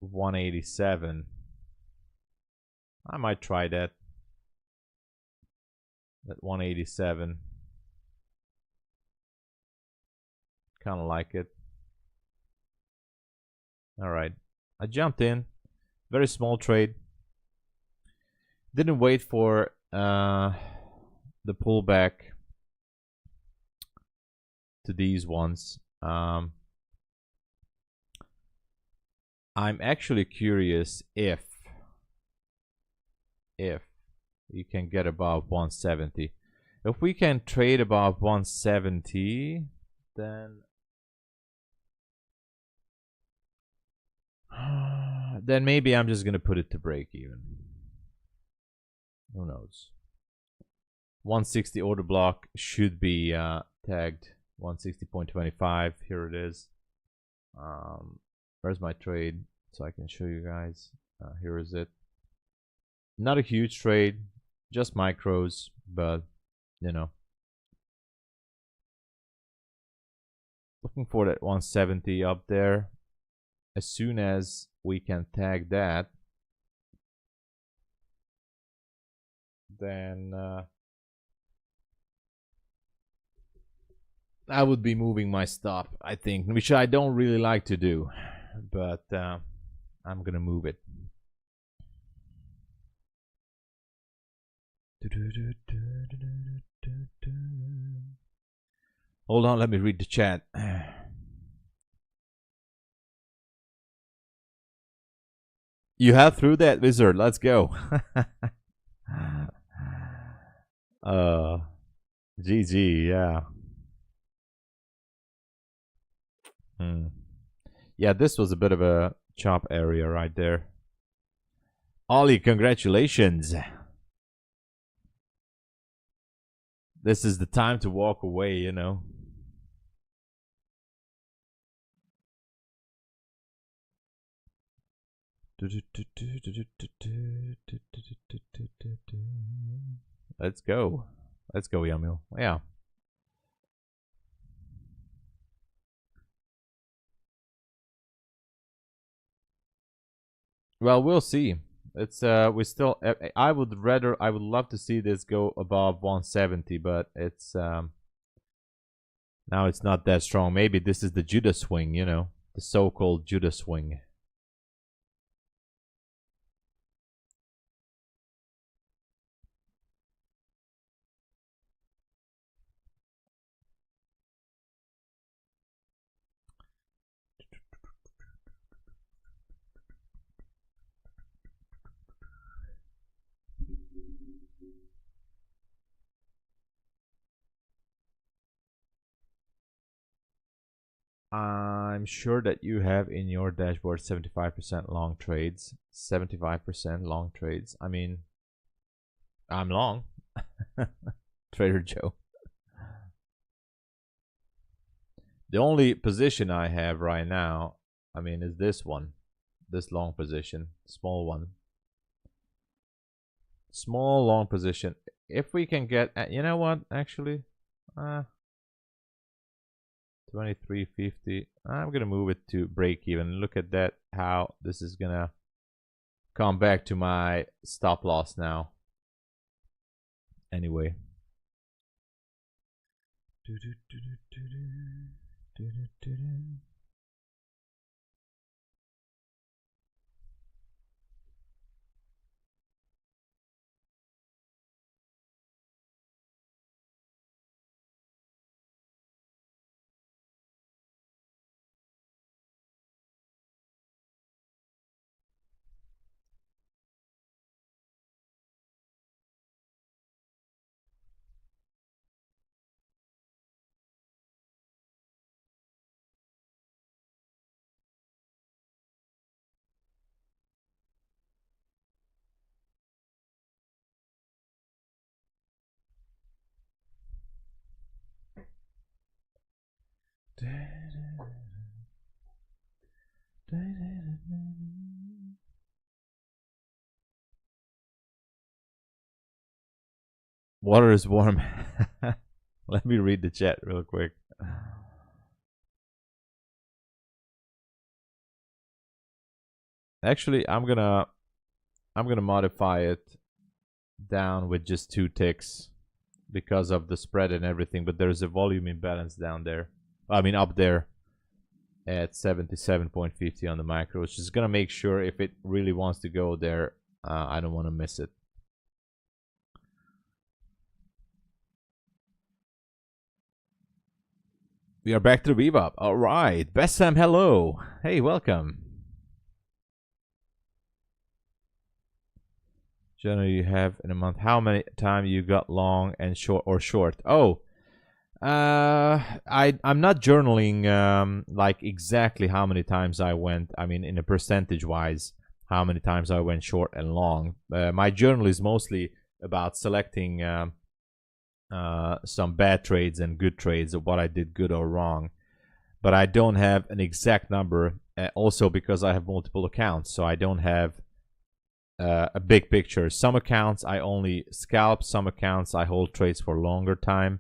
187. I might try that. At 187. Kind of like it. All right. I jumped in. Very small trade. Didn't wait for the pullback to these ones. I'm actually curious if you can get above 170. If we can trade above 170, then maybe I'm just gonna put it to break even. Who knows? 160 order block should be tagged 160.25. Here it is. Where's my trade? So I can show you guys. Here is it. Not a huge trade, just micros, but you know, looking for that 170 up there. As soon as we can tag that, then I would be moving my stop, I think, which I don't really like to do, but I'm gonna move it. Hold on, let me read the chat. You have through that, Wizard. Let's go. GG, yeah. Yeah, this was a bit of a chop area right there. Ollie, congratulations. This is the time to walk away, you know. Let's go. Let's go, Yamil. Yeah. Well, we'll see. It's we still. I would love to see this go above 170, but it's now it's not that strong. Maybe this is the Judah swing, you know, the so-called Judah swing. I'm sure that you have in your dashboard 75% long trades, 75% long trades. I mean, I'm long. Trader Joe. The only position I have right now, I mean, is this one, this long position, small one. Small long position. If we can get, you know what, actually, 2350. I'm gonna move it to break even. Look at that, how this is gonna come back to my stop loss now. Anyway. Water is warm. Let me read the chat real quick. Actually, I'm gonna modify it down with just 2 ticks because of the spread and everything, but there's a volume imbalance down there. I mean up there at 77.50 on the macro, which is gonna make sure if it really wants to go there, I don't want to miss it. We are back to the Bebop. All right, Bessam, hello. Hey, welcome. Generally, you have in a month. How many time you got long and short or short? Oh, I'm not journaling like exactly how many times I went. I mean, in a percentage wise, how many times I went short and long. My journal is mostly about selecting some bad trades and good trades of what I did good or wrong. But I don't have an exact number. Also because I have multiple accounts, so I don't have a big picture. Some accounts I only scalp. Some accounts I hold trades for longer time.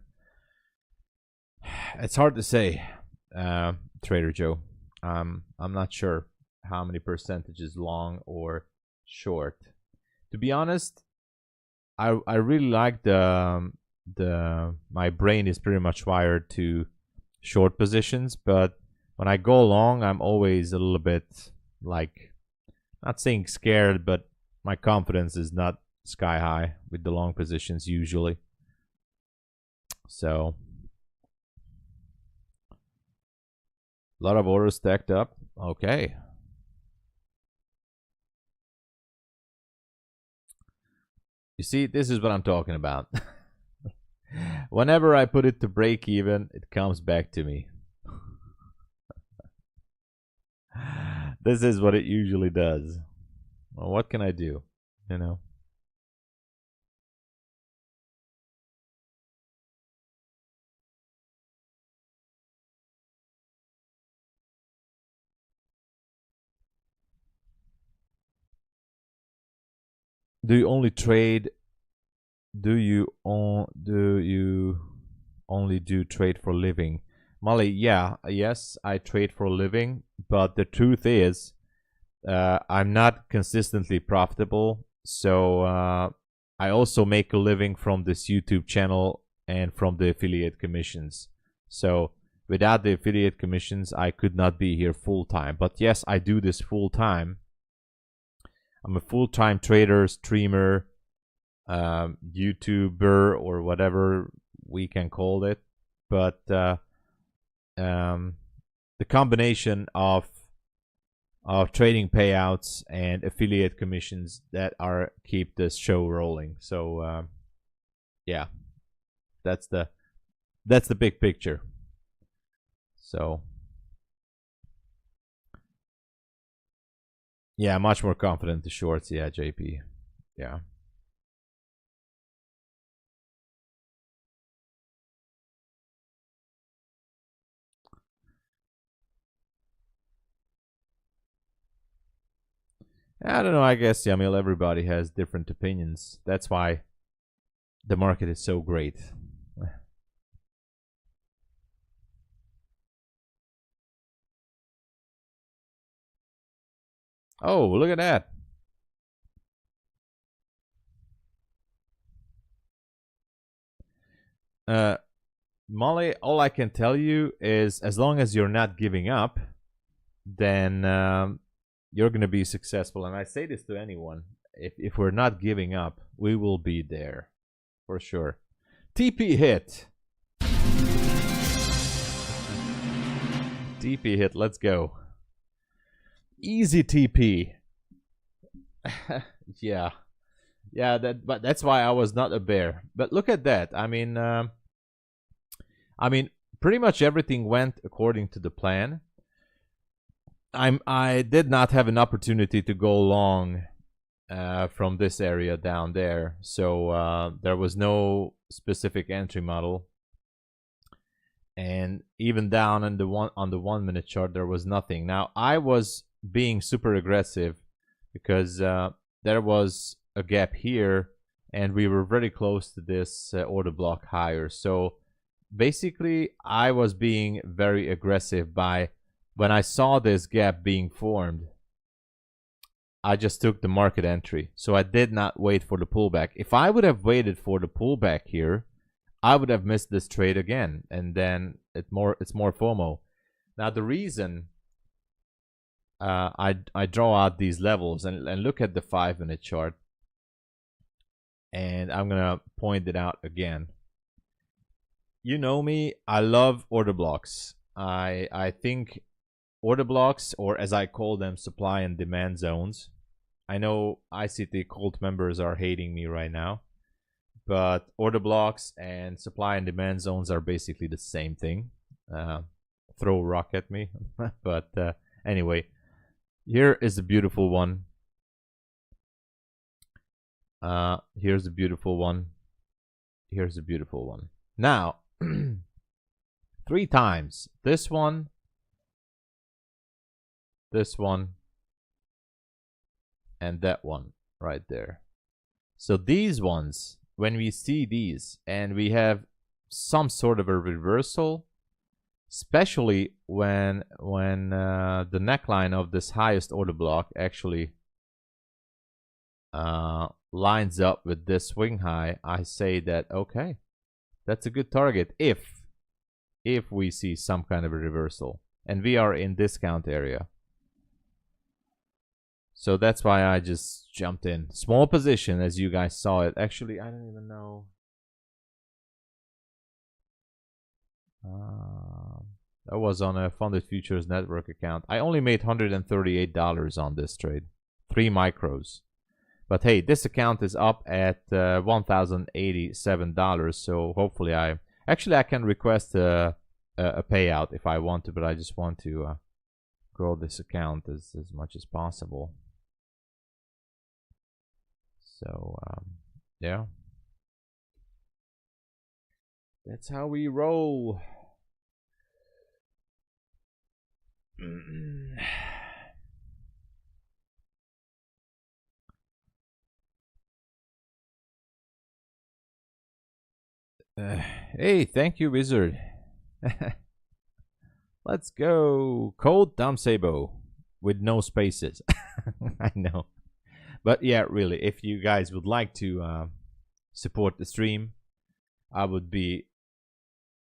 It's hard to say, Trader Joe. I'm not sure how many percentages long or short. To be honest, I really like my brain is pretty much wired to short positions, but when I go long, I'm always a little bit like, not saying scared, but my confidence is not sky high with the long positions usually. So a lot of orders stacked up. Okay. You see, this is what I'm talking about. Whenever I put it to break even, it comes back to me. This is what it usually does. Well, what can I do? You know. Do you only trade? Do you only do trade for living? Molly, yeah, yes, I trade for a living, but the truth is, I'm not consistently profitable. So I also make a living from this YouTube channel and from the affiliate commissions. So without the affiliate commissions, I could not be here full time. But yes, I do this full time. I'm a full-time trader, streamer, YouTuber, or whatever we can call it. But the combination of trading payouts and affiliate commissions that are keep this show rolling. So yeah, that's the big picture. So yeah, much more confident the shorts. Yeah, JP. Yeah. I don't know. I guess, Yamil, everybody has different opinions. That's why the market is so great. Oh, look at that. Molly, all I can tell you is as long as you're not giving up, then you're going to be successful. And I say this to anyone. If we're not giving up, we will be there for sure. TP hit. TP hit. Let's go. Easy TP. Yeah. Yeah, but that's why I was not a bear. But look at that. I mean, pretty much everything went according to the plan. I did not have an opportunity to go long from this area down there, so there was no specific entry model. and even down on the 1 minute chart there was nothing. Now I was being super aggressive because there was a gap here and we were very close to this order block higher. So basically I was being very aggressive by when I saw this gap being formed, I just took the market entry. So I did not wait for the pullback. If I would have waited for the pullback here, I would have missed this trade again, and then it's more FOMO. Now the reason I draw out these levels and look at the 5 minute chart, and I'm gonna point it out again. You know me, I love order blocks. I think order blocks, or as I call them, supply and demand zones. I know ICT cult members are hating me right now, but order blocks and supply and demand zones are basically the same thing. Throw a rock at me. But anyway, here is a beautiful one. Here's a beautiful one. Here's a beautiful one. Now, 3 times. This one, and that one right there. So these ones, when we see these and we have some sort of a reversal, especially when the neckline of this highest order block actually lines up with this swing high, I say that okay, that's a good target if we see some kind of a reversal, and we are in discount area. So that's why I just jumped in. Small position, as you guys saw it. Actually, I don't even know. That was on a Funded Futures network account. I only made $138 on this trade. 3 micros. But hey, this account is up at $1,087. So hopefully I can request a payout if I want to, but I just want to grow this account as much as possible. So yeah, that's how we roll. Hey, thank you, Wizard. Let's go. Code Damsebo with no spaces. I know. But yeah, really, if you guys would like to support the stream, I would be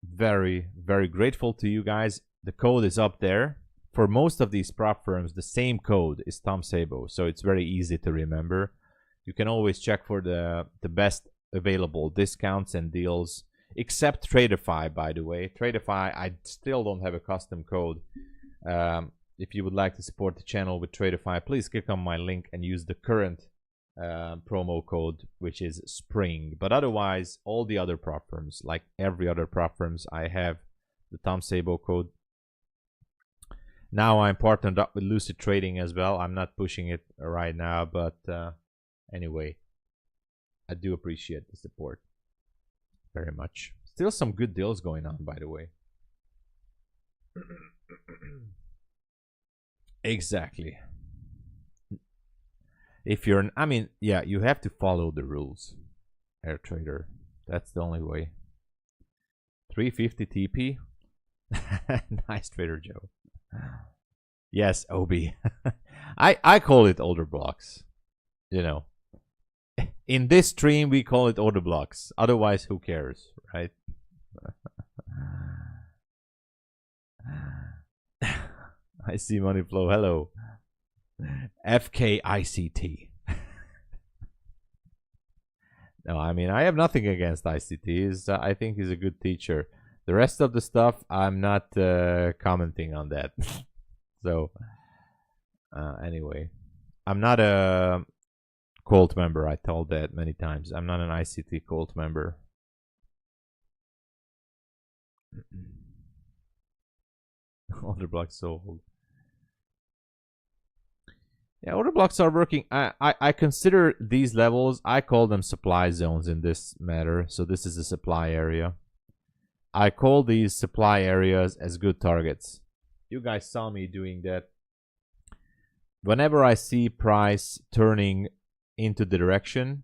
very, very grateful to you guys. The code is up there. For most of these prop firms, the same code is Tom Sabo, so it's very easy to remember. You can always check for the best available discounts and deals, except TRADEIFY, by the way. TRADEIFY, I still don't have a custom code. If you would like to support the channel with TRADEIFY, please click on my link and use the current promo code, which is SPRING. But otherwise, all the other prop firms, like every other prop firms, I have the Tom Sabo code. Now I'm partnered up with Lucid Trading as well. I'm not pushing it right now, but anyway, I do appreciate the support very much. Still some good deals going on, by the way. Exactly. If you're, I mean, yeah, you have to follow the rules, Air Trader. That's the only way. 350 TP. Nice, Trader Joe. Yes, OB. I call it order blocks. You know, in this stream we call it order blocks. Otherwise, who cares, right? I see money flow. Hello. FKICT. No, I mean, I have nothing against ICT. I think he's a good teacher. The rest of the stuff, I'm not commenting on that. So, anyway, I'm not a cult member. I told that many times. I'm not an ICT cult member. Order blocks sold. Yeah, order blocks are working. I consider these levels, I call them supply zones in this matter. So this is the supply area. I call these supply areas as good targets. You guys saw me doing that. Whenever I see price turning into the direction,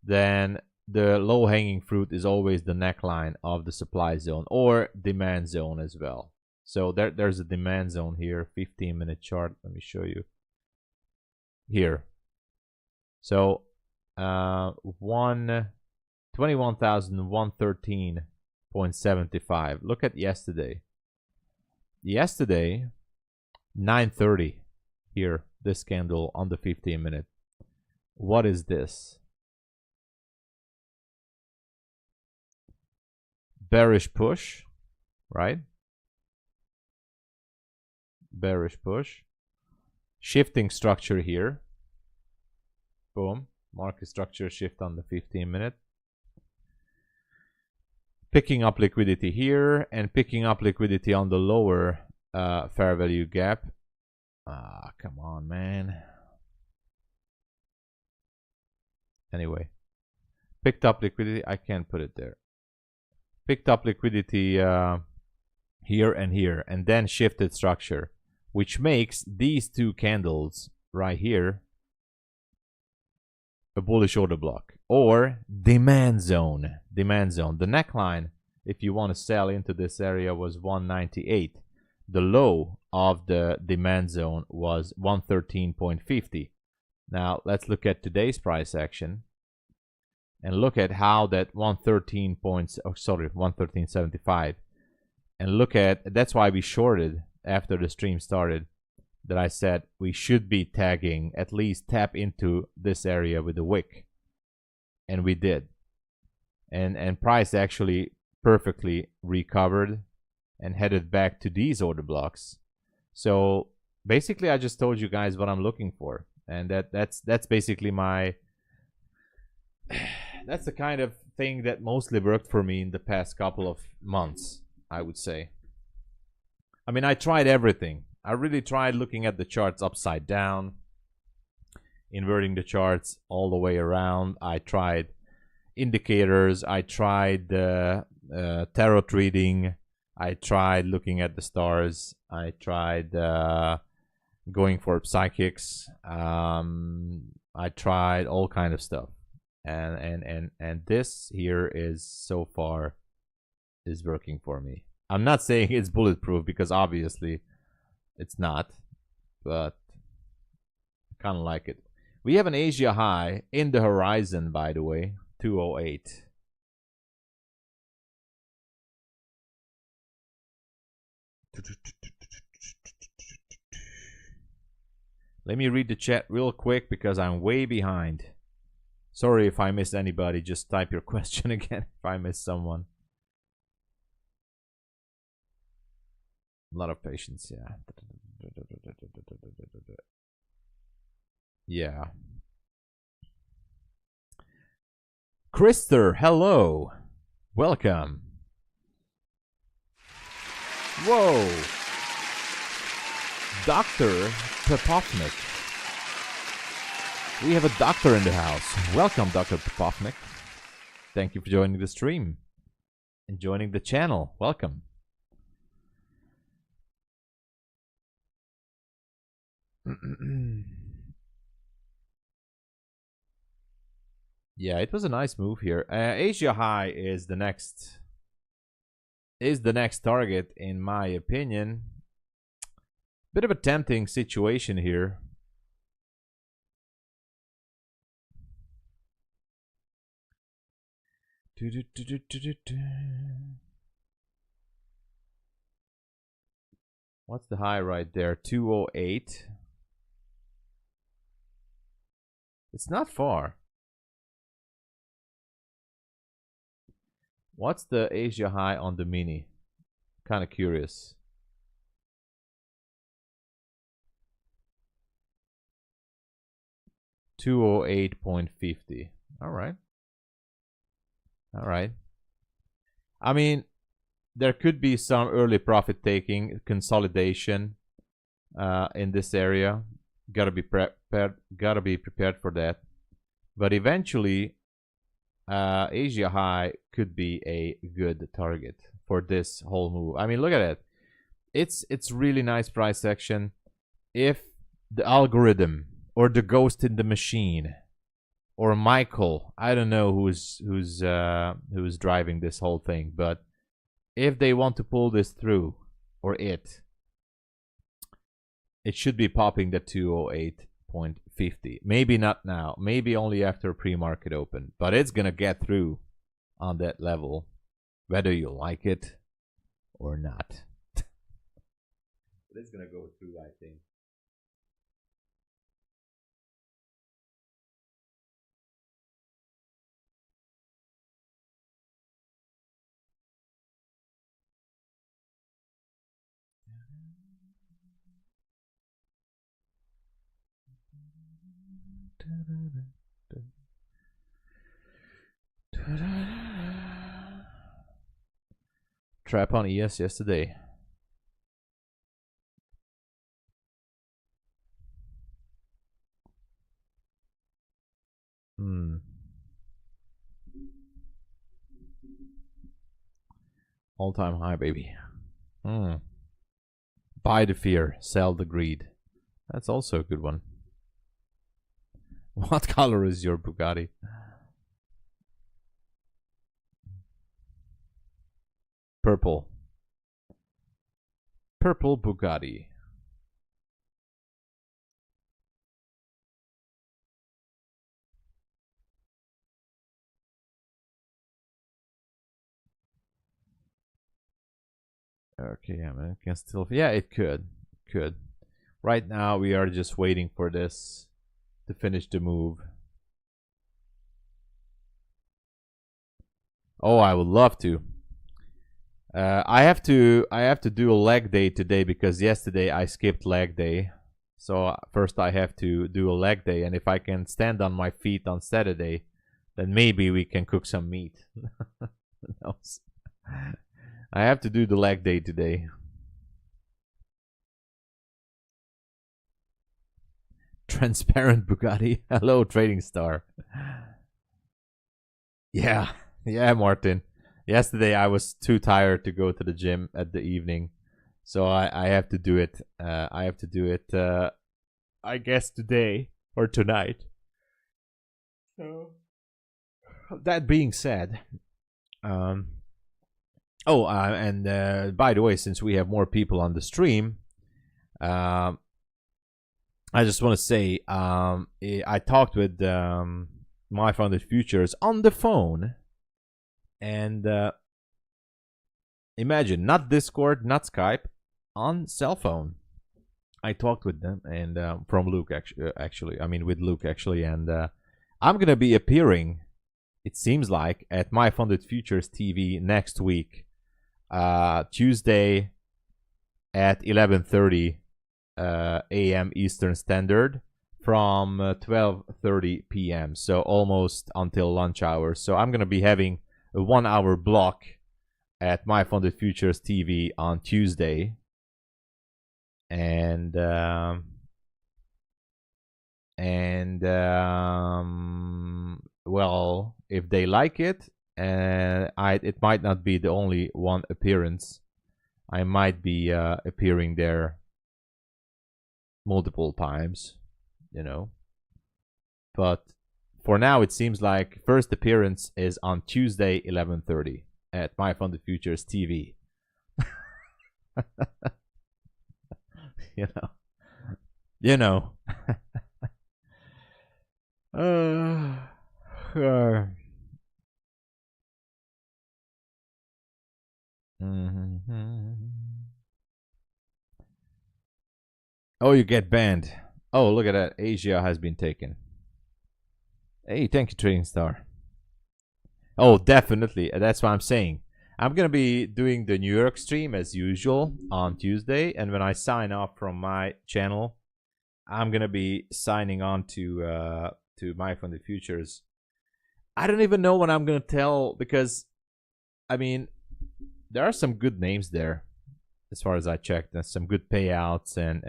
then the low-hanging fruit is always the neckline of the supply zone or demand zone as well. So there's a demand zone here, 15-minute chart. Let me show you here. So 21,113.75. Look at yesterday. Yesterday, 9:30 here, this candle on the 15-minute. What is this? Bearish push, right? Bearish push. Shifting structure here. Boom. Market structure shift on the 15-minute. Picking up liquidity here and picking up liquidity on the lower fair value gap. Come on, man. Anyway, picked up liquidity. I can't put it there. Picked up liquidity here and here, and then shifted structure, which makes these two candles right here a bullish order block or demand zone. Demand zone. The neckline, if you want to sell into this area, was 198. The low of the demand zone was 113.50. Now let's look at today's price action and look at how that 113.75, and look at, that's why we shorted after the stream started, that I said we should be tagging, at least tap into this area with a wick, and we did, and price actually perfectly recovered and headed back to these order blocks. So basically I just told you guys what I'm looking for, and that's basically my that's the kind of thing that mostly worked for me in the past couple of months, I would say. I mean, I tried everything. I really tried looking at the charts upside down, inverting the charts all the way around. I tried indicators. I tried tarot reading. I tried looking at the stars. I tried going for psychics. I tried all kind of stuff. And this here is so far is working for me. I'm not saying it's bulletproof, because obviously it's not, but I kind of like it. We have an Asia high in the horizon, by the way, 208. Let me read the chat real quick because I'm way behind. Sorry if I missed anybody. Just type your question again if I missed someone. A lot of patience, yeah. Yeah. Krister, hello. Welcome. Whoa. Dr. Popovnik. We have a doctor in the house. Welcome, Dr. Popovnik. Thank you for joining the stream and joining the channel. Welcome. Yeah, it was a nice move here. Asia high is the next target, in my opinion. Bit of a tempting situation here. What's the high right there? 208. It's not far. What's the Asia high on the mini? Kind of curious. $208.50. All right. All right. I mean, there could be some early profit taking, consolidation in this area. Gotta be prepared for that. But eventually, Asia high could be a good target for this whole move. I mean, look at it. It's really nice price action. If the algorithm or the ghost in the machine or Michael, I don't know who's driving this whole thing, but if they want to pull this through, or it should be popping the 208.50. Maybe not now. Maybe only after pre-market open. But it's gonna get through on that level, whether you like it or not. But it's gonna go through, I think. Trap on ES yesterday. All-time high, baby. Buy the fear, sell the greed. That's also a good one. What color is your Bugatti? Purple. Purple Bugatti. Okay, I mean, it can still... Yeah, it could. Could. Right now, we are just waiting for this to finish the move. Oh, I would love to. I have to do a leg day today because yesterday I skipped leg day. So first I have to do a leg day, and if I can stand on my feet on Saturday, then maybe we can cook some meat. Who knows? I have to do the leg day today. Transparent Bugatti. Hello, Trading Star. Yeah, Martin. Yesterday I was too tired to go to the gym at the evening, so I have to do it. I have to do it. I guess today or tonight. So that being said, and by the way, since we have more people on the stream, I just want to say I talked with MyFundedFutures on the phone. And imagine, not Discord, not Skype, on cell phone. I talked with them, and from Luke actually. I mean, with Luke actually, and I'm gonna be appearing. It seems like at MyFundedFutures TV next week, Tuesday at 11:30 a.m. Eastern Standard, from 12:30 p.m. So almost until lunch hour. So I'm gonna be having a 1 hour block at MyFundedFutures TV on Tuesday, and well, if they like it, it might not be the only one appearance. I might be appearing there multiple times, you know, but for now, it seems like first appearance is on Tuesday, 11:30 at MyFundedFutures TV. You know. Oh, you get banned. Oh, look at that. Asia has been taken. Hey, thank you, Trading Star. Oh, definitely. That's what I'm saying. I'm going to be doing the New York stream as usual on Tuesday. And when I sign off from my channel, I'm going to be signing on to MyFundedFutures. I don't even know what I'm going to tell, because, I mean, there are some good names there as far as I checked. There's some good payouts and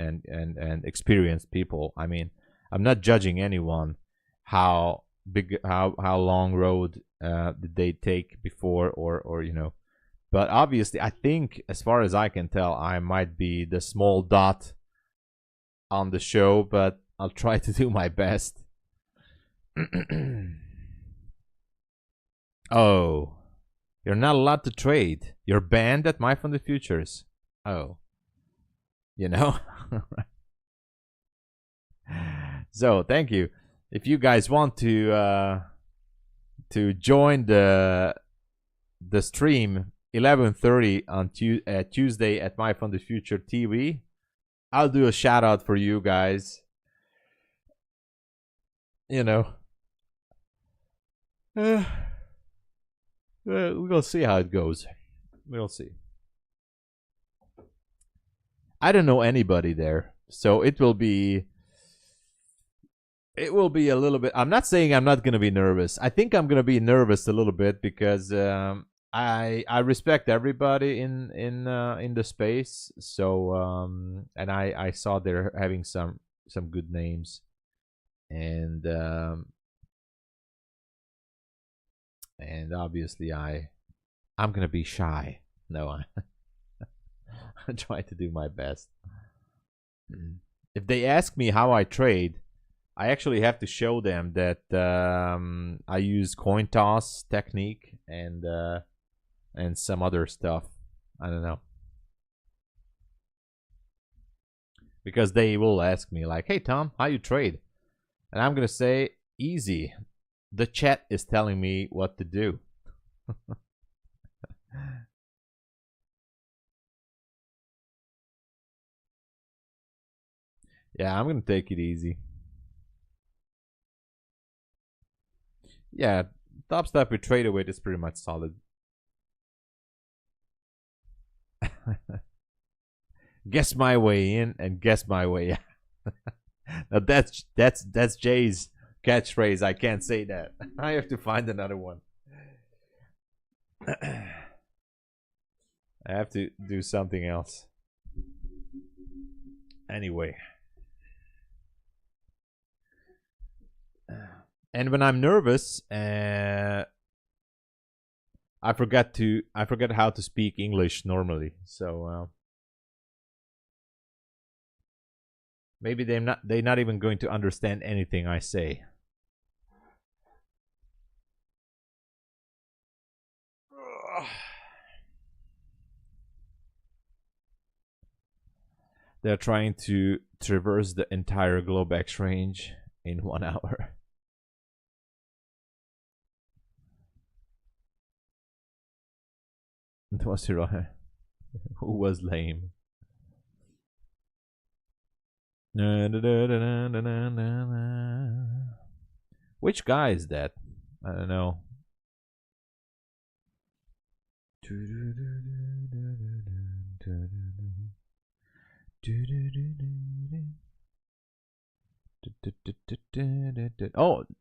experienced people. I mean, I'm not judging anyone how long road did they take before, or you know. But obviously, I think, as far as I can tell, I might be the small dot on the show, but I'll try to do my best. Oh, you're not allowed to trade. You're banned at MyFundedFutures. Oh, you know. So thank you. If you guys want to join the stream 11:30 on Tuesday at MyFundedFuture TV, I'll do a shout out for you guys. You know, we'll see how it goes. We'll see. I don't know anybody there, so it will be a little bit. I'm not saying I'm not gonna be nervous. I think I'm gonna be nervous a little bit because I respect everybody in the space. So and I saw they're having some good names, and obviously I'm gonna be shy. No, I try to do my best. If they ask me how I trade, I actually have to show them that I use coin toss technique and some other stuff. I don't know, because they will ask me like, "Hey Tom, how you trade?" And I'm gonna say, "Easy. The chat is telling me what to do." Yeah, I'm gonna take it easy. Yeah, top stuff with trade away is pretty much solid. Guess my way in and guess my way out. Now that's Jay's catchphrase. I can't say that. I have to find another one. I have to do something else. Anyway. And when I'm nervous, I forget how to speak English normally. So maybe they're not even going to understand anything I say. They're trying to traverse the entire Globex range in 1 hour. It was Hirohe. Who was lame? Which guy is that? I don't know.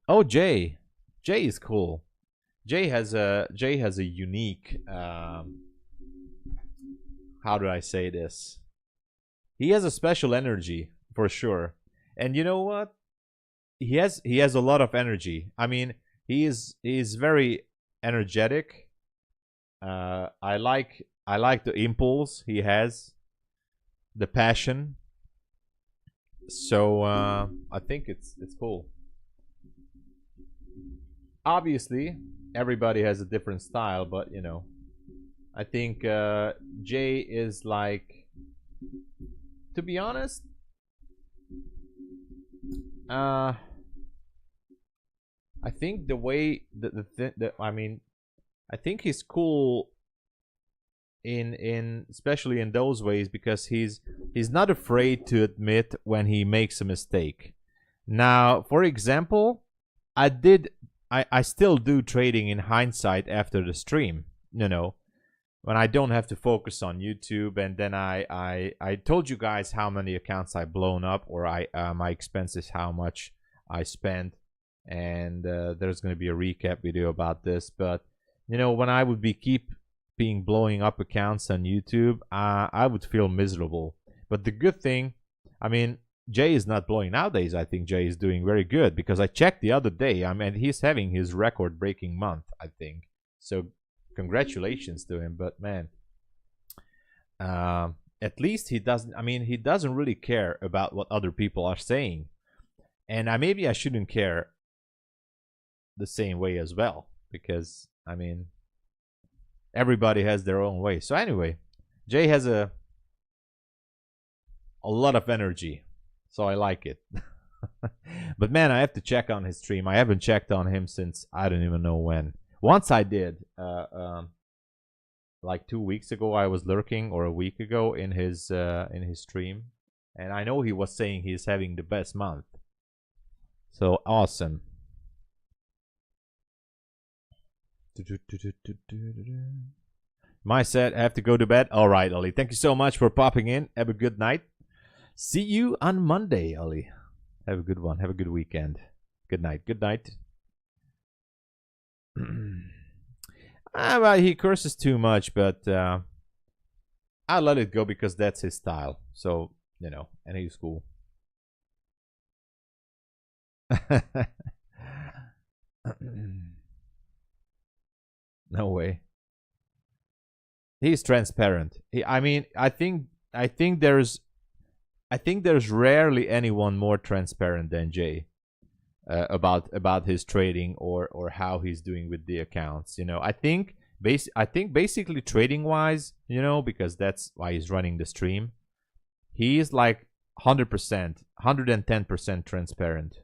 Oh, Jay. Jay is cool. Jay has a unique how do I say this? He has a special energy for sure. And you know what? He has a lot of energy. I mean, he is very energetic. I like the impulse he has, the passion. So I think it's cool. Obviously, everybody has a different style, but you know, I think Jay is like, to be honest, I think the way I mean, I think he's cool in especially in those ways, because he's not afraid to admit when he makes a mistake. Now, for example, I still do trading in hindsight after the stream, you know, when I don't have to focus on YouTube. And then I told you guys how many accounts I blown up, or my expenses, how much I spent, and there's going to be a recap video about this. But you know, when I would keep blowing up accounts on YouTube, I would feel miserable. But the good thing, I mean, Jay is not blowing nowadays. I think Jay is doing very good because I checked the other day. I mean, he's having his record-breaking month, I think. So congratulations to him. But man, at least he doesn't. I mean, he doesn't really care about what other people are saying, and maybe I shouldn't care the same way as well, because I mean, everybody has their own way. So anyway, Jay has a lot of energy, so I like it. But man, I have to check on his stream. I haven't checked on him since I don't even know when. Once I did, like 2 weeks ago, I was lurking, or a week ago in his stream, and I know he was saying he's having the best month. So awesome. My set, I have to go to bed. All right, Ali. Thank you so much for popping in. Have a good night. See you on Monday, Ali. Have a good one. Have a good weekend. Good night. Good night. Well, he curses too much, but I'll let it go because that's his style. So, you know, and he's cool. No way. He's transparent. I mean, I think there's rarely anyone more transparent than Jay about his trading or how he's doing with the accounts. You know, I think basically trading wise, you know, because that's why he's running the stream. He is like 100%, 110% transparent.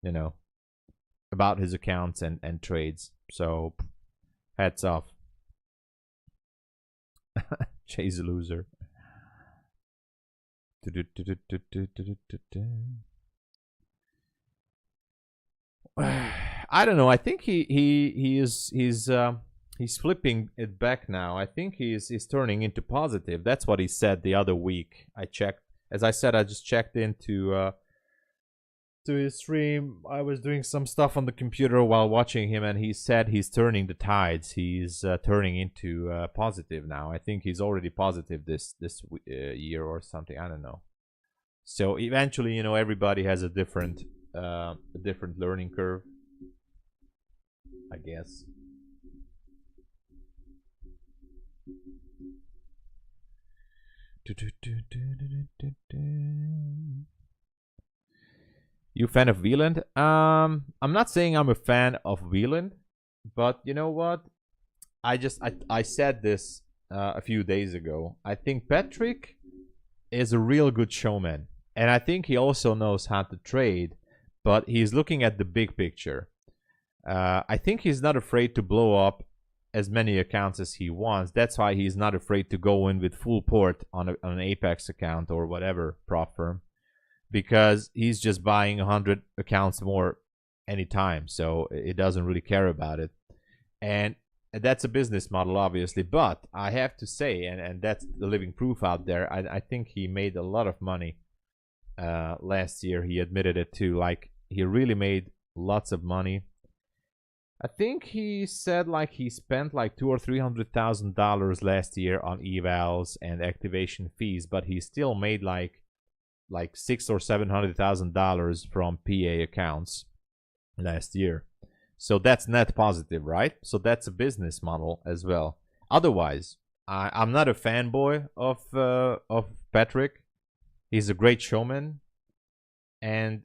You know, about his accounts and trades. So, hats off. Jay's a loser. I don't know. I think he's flipping it back now. I think he's turning into positive. That's what he said the other week. I checked. As I said, I just checked into to his stream. I was doing some stuff on the computer while watching him, and he said he's turning the tides. He's turning into positive now. I think he's already positive this year or something. I don't know. So eventually, you know, everybody has a different learning curve, I guess. You fan of Wieland? I'm not saying I'm a fan of Wieland, but you know what? I said this a few days ago. I think Patrick is a real good showman, and I think he also knows how to trade, but he's looking at the big picture. I think he's not afraid to blow up as many accounts as he wants. That's why he's not afraid to go in with full port on an Apex account or whatever prop firm, because he's just buying 100 accounts more anytime, so it doesn't really care about it. And that's a business model, obviously, but I have to say, and that's the living proof out there, I think he made a lot of money last year. He admitted it too. Like, he really made lots of money. I think he said like he spent like $200,000 or $300,000 last year on evals and activation fees, but he still made like $600,000 or $700,000 from PA accounts last year. So that's net positive, right? So that's a business model as well. Otherwise, I'm not a fanboy of Patrick. He's a great showman, and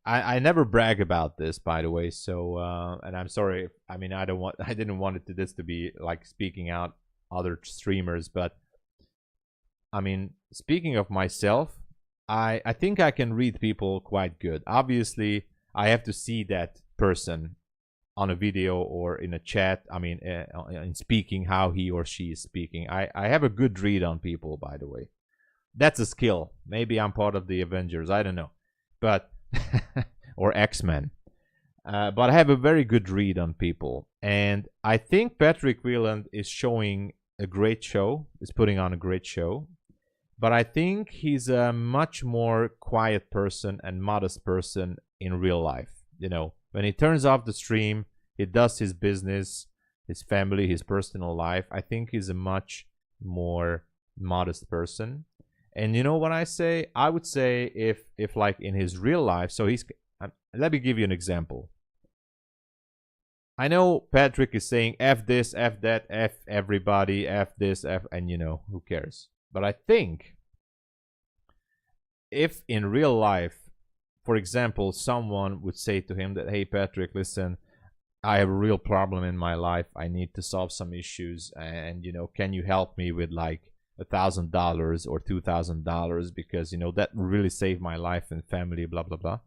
I never brag about this, by the way. So and I'm sorry. I mean, I didn't want this to be like speaking out other streamers, but I mean, speaking of myself, I think I can read people quite good. Obviously, I have to see that person on a video or in a chat. I mean, in speaking, how he or she is speaking. I have a good read on people, by the way. That's a skill. Maybe I'm part of the Avengers. I don't know. But or X-Men. But I have a very good read on people. And I think Patrick Wieland is showing a great show, is putting on a great show. But I think he's a much more quiet person and modest person in real life. You know, when he turns off the stream, he does his business, his family, his personal life. I think he's a much more modest person. And you know what I say? I would say if like in his real life, so he's, let me give you an example. I know Patrick is saying F this, F that, F everybody, F this, F, and you know, who cares? But I think if in real life, for example, someone would say to him that, hey, Patrick, listen, I have a real problem in my life. I need to solve some issues. And, you know, can you help me with like $1,000 or $2,000? Because, you know, that really saved my life and family, blah, blah, blah.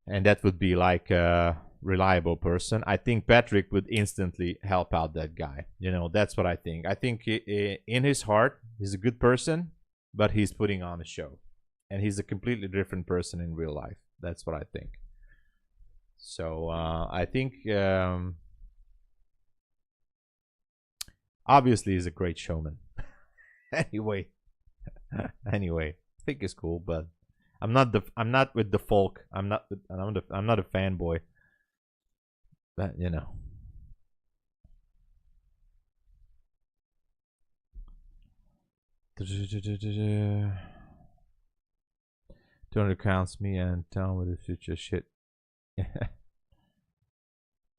And that would be like a reliable person. I think Patrick would instantly help out that guy. You know, that's what I think. I think in his heart, he's a good person, but he's putting on a show. And he's a completely different person in real life. That's what I think. So I think obviously he's a great showman. anyway, I think it's cool, but I'm not with the folk. I'm not a fanboy. But you know. 200 counts me and Tom with the future shit.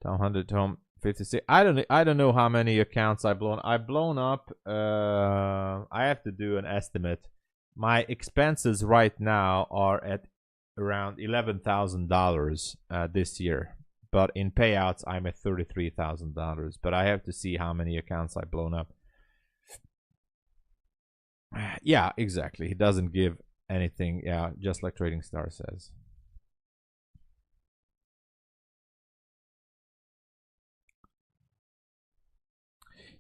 Tom 100, Tom 56. I don't know how many accounts I've blown. I've blown up. I have to do an estimate. My expenses right now are at around $11,000 this year, but in payouts I'm at $33,000. But I have to see how many accounts I've blown up. Yeah, exactly. He doesn't give anything. Yeah, just like Trading Star says.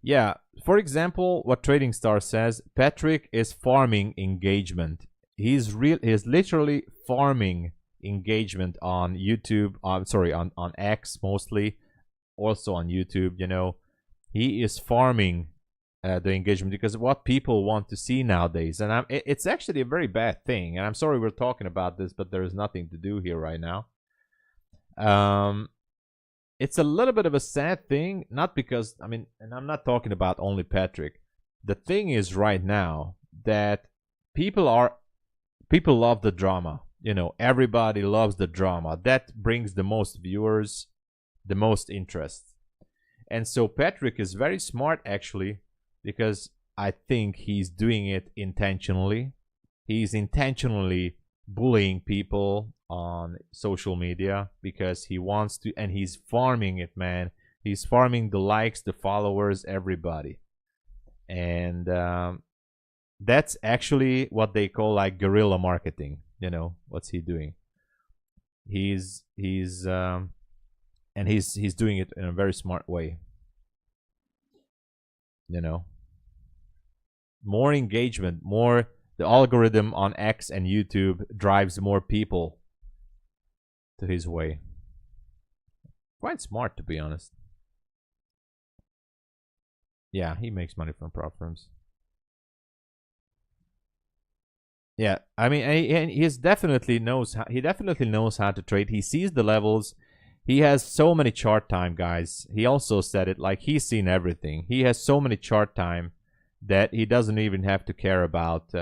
Yeah, for example, what Trading Star says, Patrick is farming engagement. He's literally farming engagement on YouTube. Sorry, on X mostly, also on YouTube. You know, he is farming the engagement because what people want to see nowadays, and it's actually a very bad thing. And I'm sorry we're talking about this, but there is nothing to do here right now. It's a little bit of a sad thing, not because, I mean, and I'm not talking about only Patrick. The thing is right now that people love the drama. You know, everybody loves the drama. That brings the most viewers, the most interest. And so Patrick is very smart actually, because I think he's doing it intentionally. He's intentionally bullying people on social media because he wants to, and he's farming it, man. He's farming the likes, the followers, everybody. And that's actually what they call like guerrilla marketing. You know, what's he doing? He's doing it in a very smart way. You know, more engagement, more, the algorithm on X and YouTube drives more people to his way. Quite smart, to be honest. Yeah, he makes money from prop firms. Yeah, I mean, he definitely knows how to trade. He sees the levels. He has so many chart time, guys. He also said it, like he's seen everything. He has so many chart time that he doesn't even have to care about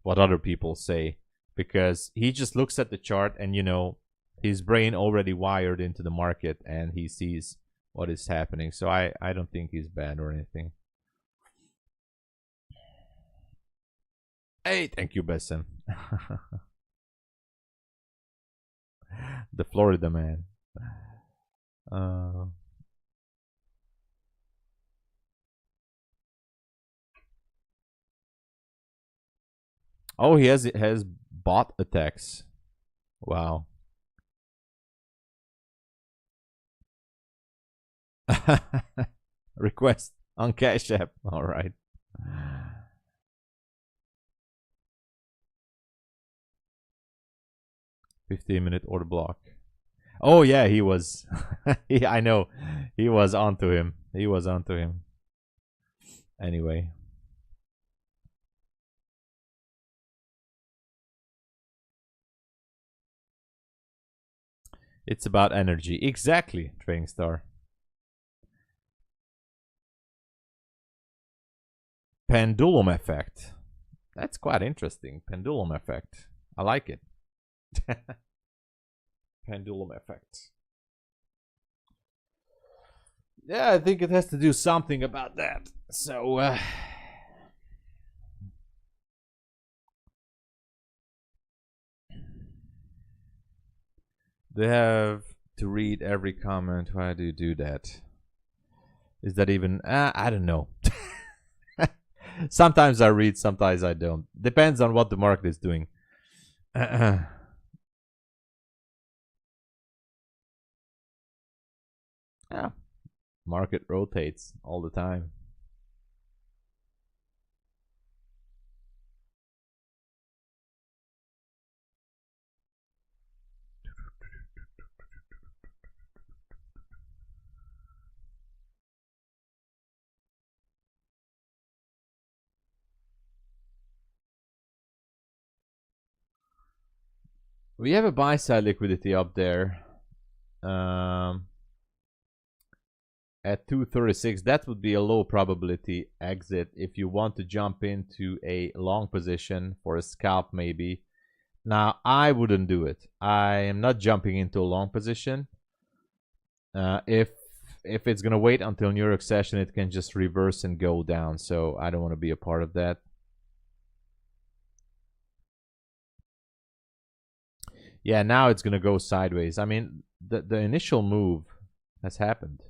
what other people say, because he just looks at the chart and, you know, his brain already wired into the market and he sees what is happening. So I don't think he's bad or anything. Hey, thank you, Besson. The Florida man. Oh, he has bot attacks. Wow. Request on Cash App. All right. 15-minute order block. Oh yeah, he was. I know. He was onto him. Anyway. It's about energy. Exactly, Trading Star. Pendulum effect. That's quite interesting. Pendulum effect. I like it. Pendulum effect. Yeah, I think it has to do something about that. So, they have to read every comment. Why do you do that? Is that even... I don't know. Sometimes I read, sometimes I don't. Depends on what the market is doing. Yeah. Market rotates all the time. We have a buy side liquidity up there. At 236, that would be a low probability exit if you want to jump into a long position for a scalp maybe. Now, I wouldn't do it. I am not jumping into a long position. If it's going to wait until New York session, it can just reverse and go down. So I don't want to be a part of that. Yeah, now it's going to go sideways. I mean, the initial move has happened.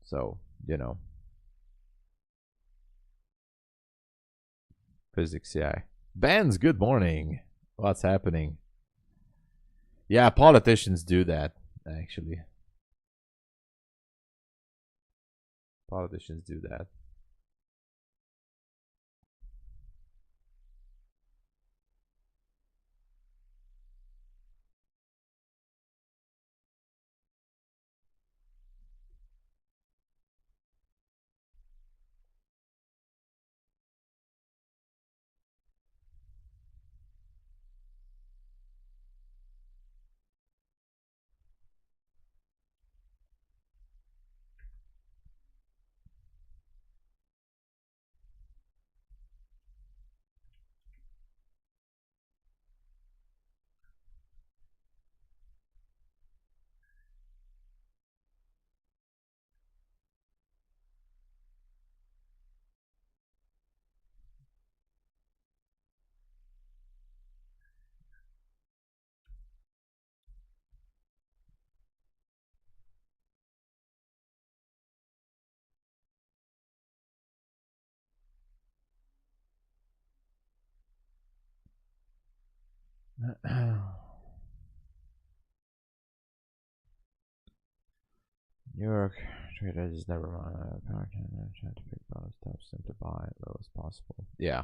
So, you know. Physics, yeah. Benz, good morning. What's happening? Yeah, politicians do that, actually. Politicians do that. New York traders never mind. Try to pick bonus steps and to buy as low as possible. Yeah.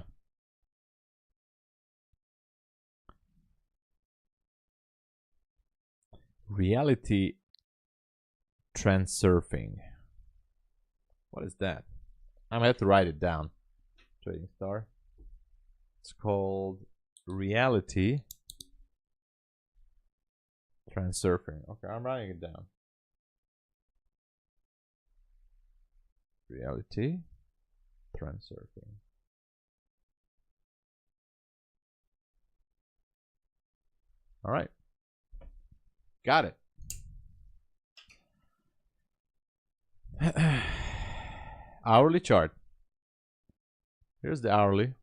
Reality trend surfing. What is that? I'm gonna have to write it down. Trading Star. It's called Reality Trend Surfing. Okay, I'm writing it down. Reality Trend Surfing. All right. Got it. Hourly chart. Here's the hourly.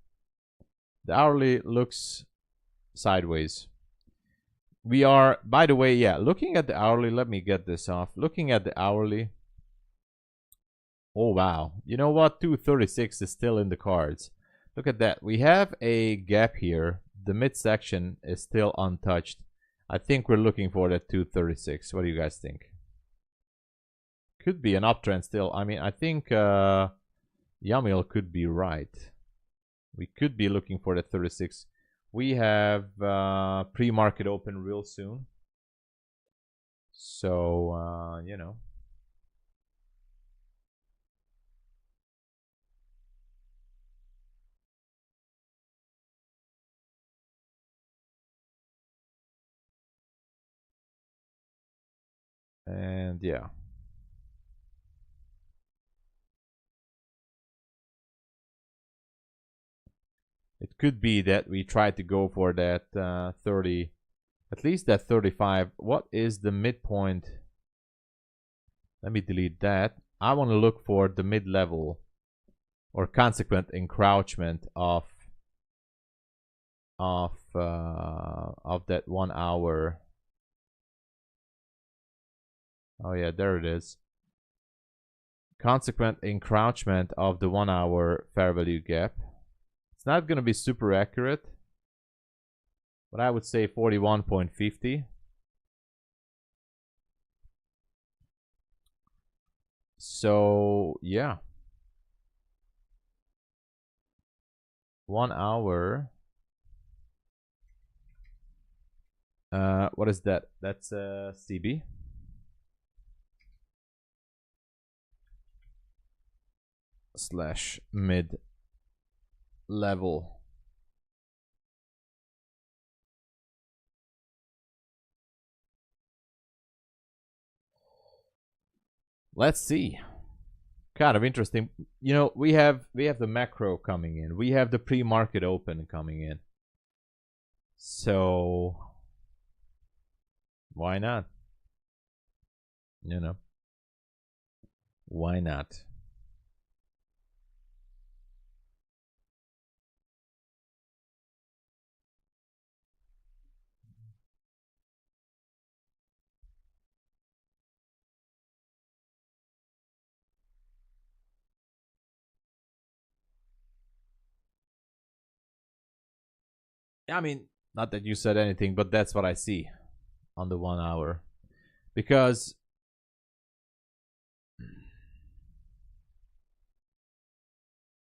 The hourly looks sideways. We are, by the way, yeah, looking at the hourly. Let me get this off. Looking at the hourly. Oh, wow. You know what? 236 is still in the cards. Look at that. We have a gap here. The midsection is still untouched. I think we're looking for that 236. What do you guys think? Could be an uptrend still. I mean, I think Yamil could be right. We could be looking for the 36. We have pre-market open real soon. So, you know. And yeah. It could be that we try to go for that 30, at least that 35. What is the midpoint? Let me delete that. I want to look for the mid-level or consequent encroachment of that 1 hour. Oh yeah, there it is. Consequent encroachment of the 1 hour fair value gap. It's not going to be super accurate, but I would say 41.50. So yeah, 1 hour. What is that? That's CB slash mid level. Let's see. Kind of interesting. You know, we have the macro coming in. We have the pre-market open coming in. So why not? You know, why not? I mean, not that you said anything, but that's what I see on the 1 hour. Because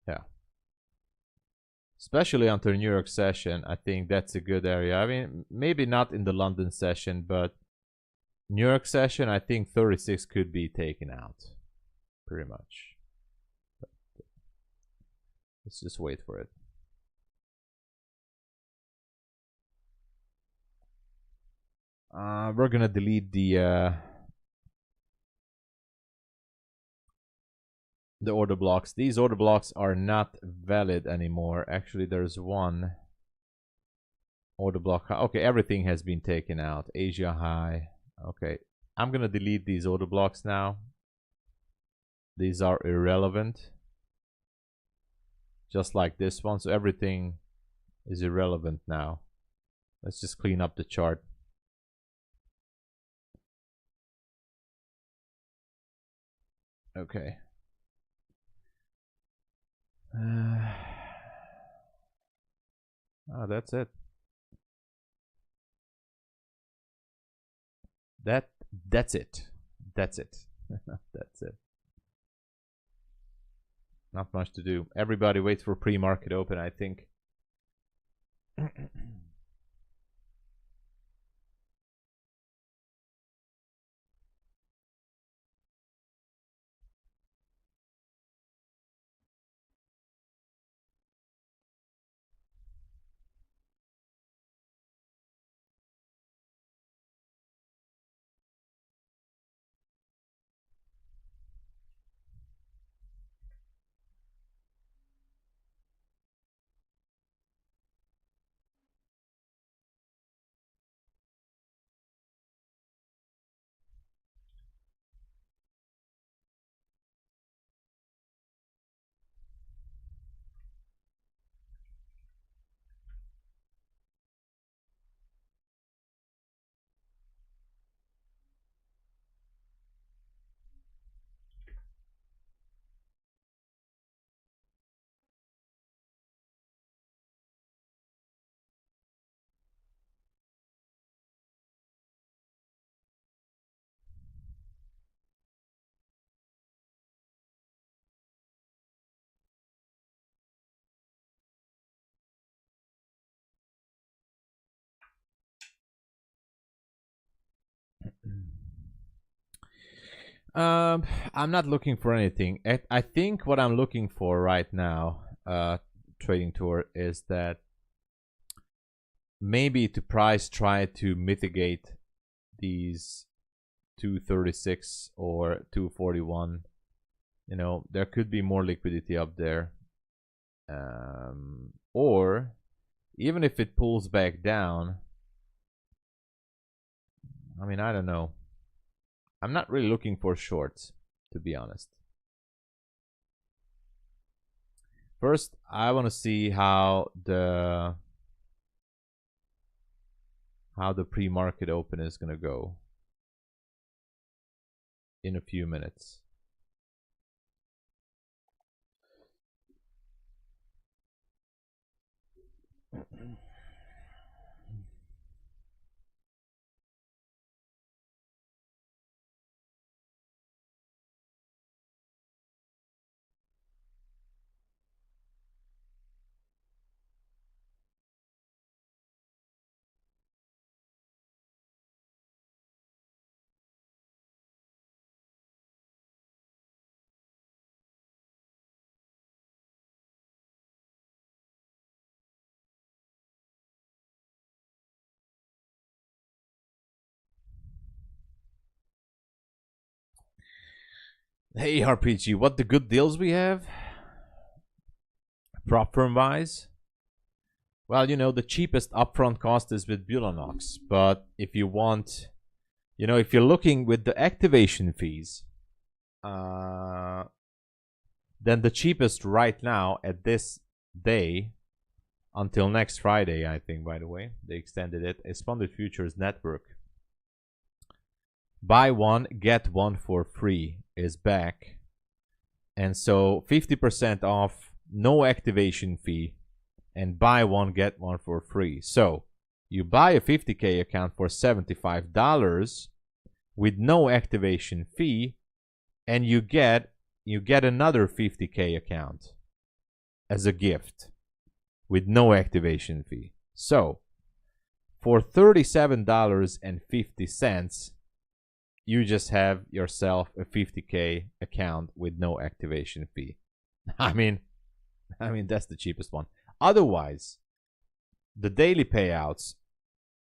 yeah, especially after New York session, I think that's a good area. I mean, maybe not in the London session, but New York session, I think 36 could be taken out pretty much. But let's just wait for it. We're gonna delete the order blocks. These order blocks are not valid anymore. Actually, there's one order block. Okay, everything has been taken out. Asia high. Okay, I'm gonna delete these order blocks now. These are irrelevant. Just like this one. So everything is irrelevant now. Let's just clean up the chart. Okay. Oh, that's it. That's it. That's it. That's it. Not much to do. Everybody waits for pre-market open, I think. I'm not looking for anything. I think what I'm looking for right now, trading tour, is that maybe to price try to mitigate these 236 or 241. You know, there could be more liquidity up there. Or even if it pulls back down, I mean, I don't know. I'm not really looking for shorts, to be honest. First, I want to see how the pre-market open is going to go in a few minutes. Hey RPG, what the good deals we have? Prop firm buys? Well, you know, the cheapest upfront cost is with Bulenox, but if you want, you know, if you're looking with the activation fees, then the cheapest right now at this day, until next Friday, I think, by the way, they extended it, is Funded Futures Network. Buy one, get one for free is back. And so 50% off, no activation fee, and buy one, get one for free. So you buy a 50K account for $75 with no activation fee, and you get another 50K account as a gift with no activation fee. So for $37.50, you just have yourself a 50K account with no activation fee. I mean that's the cheapest one. Otherwise, the daily payouts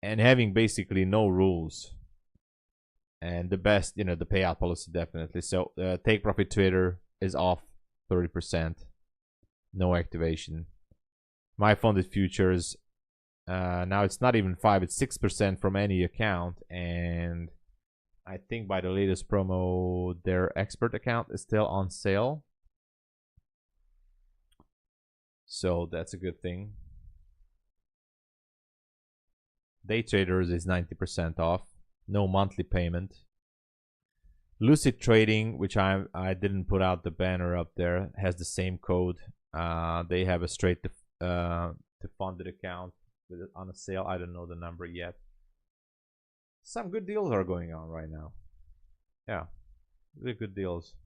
and having basically no rules, and the best, you know, the payout policy definitely. So take profit trader is off 30%, no activation. MyFundedFutures, now it's not even 5, it's 6% from any account, and I think by the latest promo, their expert account is still on sale. So that's a good thing. DAYTRADERS is 90% off. No monthly payment. Lucid Trading, which I didn't put out the banner up there, has the same code. They have a straight to funded account with it on a sale. I don't know the number yet. Some good deals are going on right now. Yeah, really good deals.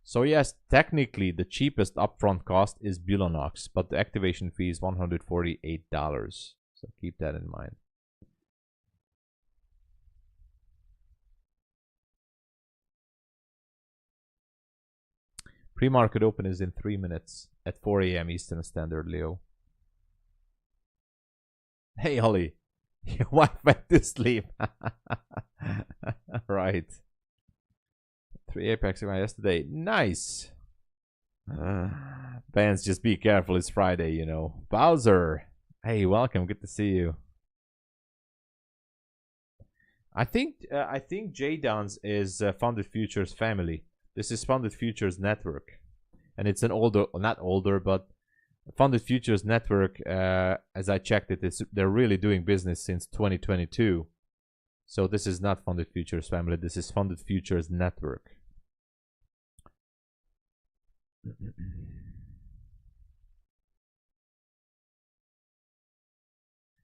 So yes, technically the cheapest upfront cost is Bulenox, but the activation fee is $148. So keep that in mind. Pre-market open is in 3 minutes at 4 a.m. Eastern Standard, Leo. Hey, Holly. Your wife went to sleep. Right. 3 Apex yesterday. Nice. Fans, just be careful. It's Friday, you know. Bowser. Hey, welcome. Good to see you. I think JDowns is Funded Futures family. This is Funded Futures Network, and it's an older, not older, but Funded Futures Network. As I checked it, they're really doing business since 2022. So this is not Funded Futures family. This is Funded Futures Network.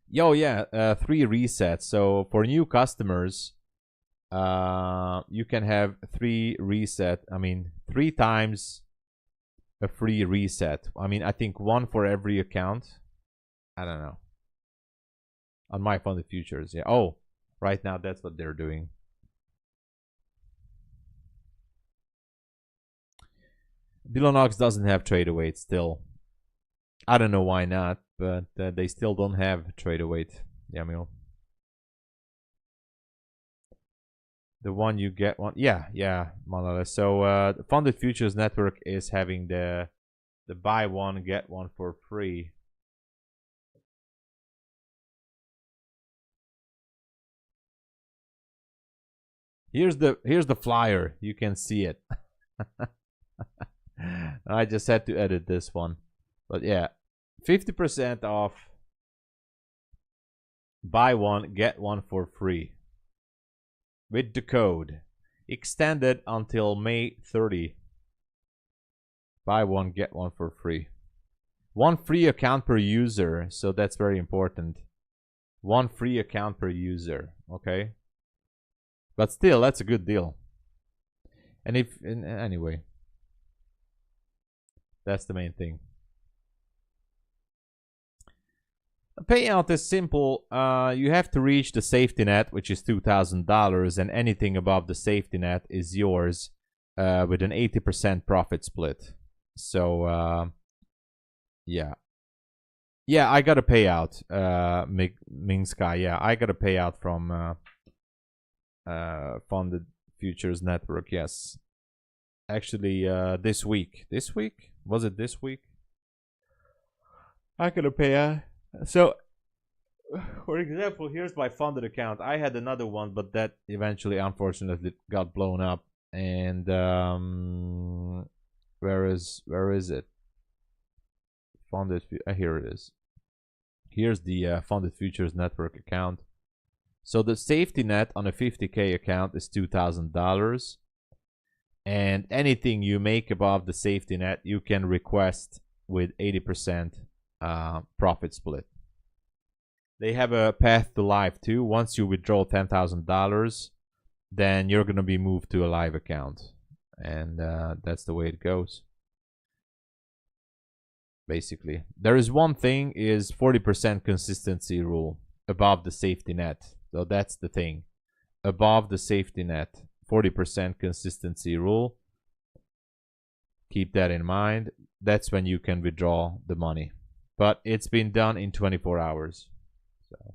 Yo, yeah, 3 resets. So for new customers, you can have 3 reset. I mean, 3 times a free reset. I mean, I think 1 for every account. I don't know. On MyFundedFutures, yeah. Oh, right now that's what they're doing. Bulenox doesn't have trade await still. I don't know why not, but they still don't have trade await. Yamil. The one you get one, yeah, Malala. So Funded Futures Network is having the The buy one, get one for free. Here's the flyer. You can see it. I just had to edit this one. But yeah, 50% off. Buy one, get one for free. With the code. Extended until May 30. Buy one, get one for free. One free account per user. So that's very important. One free account per user. Okay. But still, that's a good deal. And anyway, that's the main thing. The payout is simple. You have to reach the safety net, which is $2,000, and anything above the safety net is yours with an 80% profit split. So, yeah. Yeah, I got a payout, Ming Sky. Yeah, I got a payout from Funded Futures Network. Yes, actually, this week. This week? Was it this week? I got a payout. So, for example, here's my funded account. I had another one, but that eventually, unfortunately, got blown up. And where is it? Funded. Here it is. Here's the Funded Futures Network account. So the safety net on a 50K account is $2,000. And anything you make above the safety net, you can request with 80% profit split. They have a path to live too. Once you withdraw $10,000, then you're going to be moved to a live account. And that's the way it goes. Basically, there is one thing, is 40% consistency rule above the safety net. So that's the thing. Above the safety net, 40% consistency rule. Keep that in mind. That's when you can withdraw the money. But it's been done in 24 hours. So.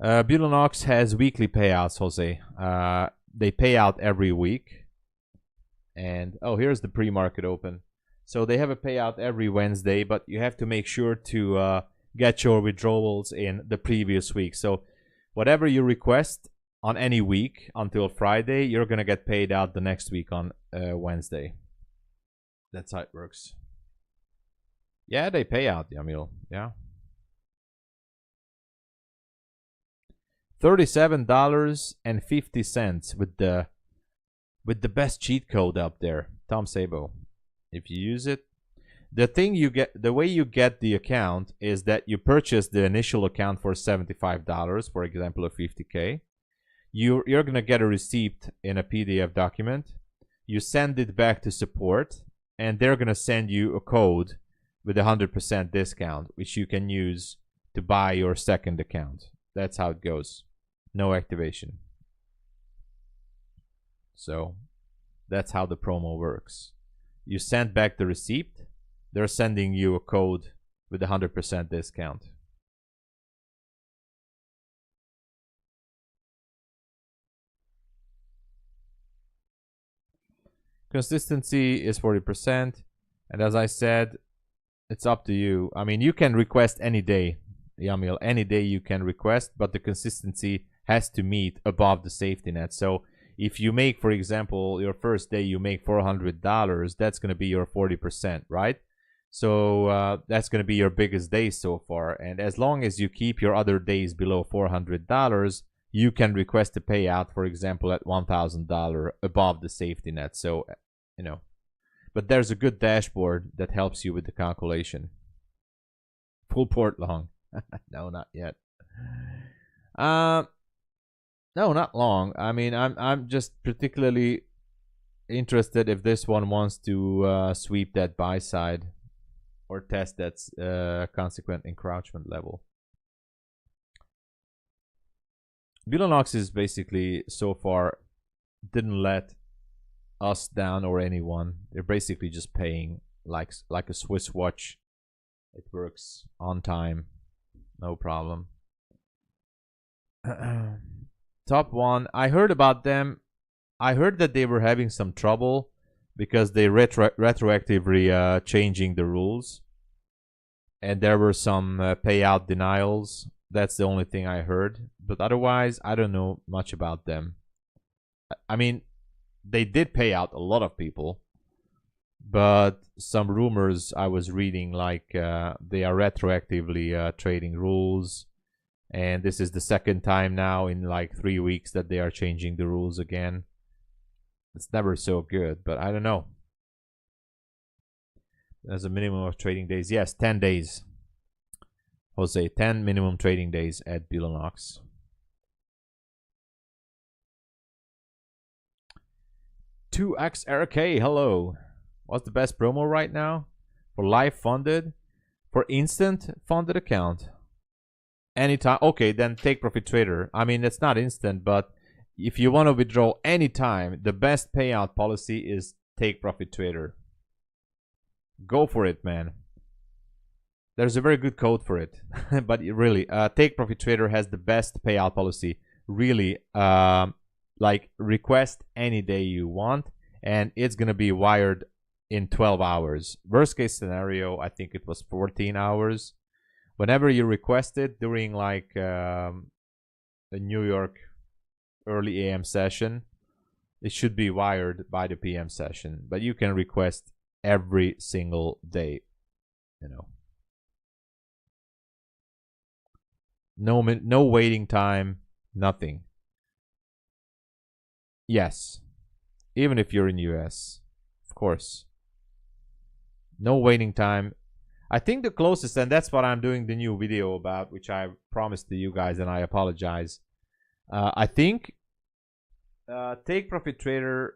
Bulenox has weekly payouts, Jose. They pay out every week. And, oh, here's the pre-market open. So they have a payout every Wednesday, but you have to make sure to get your withdrawals in the previous week. So whatever you request on any week until Friday, you're going to get paid out the next week on Wednesday. That's how it works. Yeah, they pay out, Yamil. Yeah. $37.50 with the best cheat code out there, Tom Sabo. If you use it, the way you get the account is that you purchase the initial account for $75, for example, a 50K. You're gonna get a receipt in a PDF document. You send it back to support, and they're gonna send you a code with 100% discount, which you can use to buy your second account. That's how it goes. No activation. So that's how the promo works. You send back the receipt. They're sending you a code with 100% discount. Consistency is 40%. And as I said, it's up to you. I mean, you can request any day, Yamil. Any day you can request, but the consistency has to meet above the safety net. So if you make, for example, your first day you make $400, that's going to be your 40%, right? So that's going to be your biggest day so far. And as long as you keep your other days below $400, you can request a payout, for example, at $1,000 above the safety net. So, you know, but there's a good dashboard that helps you with the calculation. Full port long. No, not yet. No, not long. I mean, I'm just particularly interested if this one wants to sweep that buy side or test that consequent encroachment level. Bulenox is basically so far didn't let us down or anyone. They're basically just paying like a Swiss watch. It works on time, no problem. Top one, I heard about them I heard that they were having some trouble because they retroactively changing the rules, and there were some payout denials. That's the only thing I heard, but otherwise I don't know much about them. I mean, they did pay out a lot of people, but some rumors I was reading, like they are retroactively trading rules, and this is the second time now in like 3 weeks that they are changing the rules again. It's never so good, but I don't know. There's a minimum of trading days. Yes, 10 days. Jose, 10 minimum trading days at Bulenox. $2XRK, hello. What's the best promo right now? For live funded? For instant funded account? Anytime. Okay, then Take Profit Trader. I mean, it's not instant, but if you want to withdraw anytime, the best payout policy is Take Profit Trader. Go for it, man. There's a very good code for it. But really, Take Profit Trader has the best payout policy. Really, like request any day you want, and it's going to be wired in 12 hours. Worst case scenario, I think it was 14 hours. Whenever you request it during like a New York early AM session, it should be wired by the PM session. But you can request every single day, you know. No waiting time, nothing. Yes, even if you're in US, of course. No waiting time. I think the closest, and that's what I'm doing the new video about, which I promised to you guys, and I apologize. I think Take Profit Trader,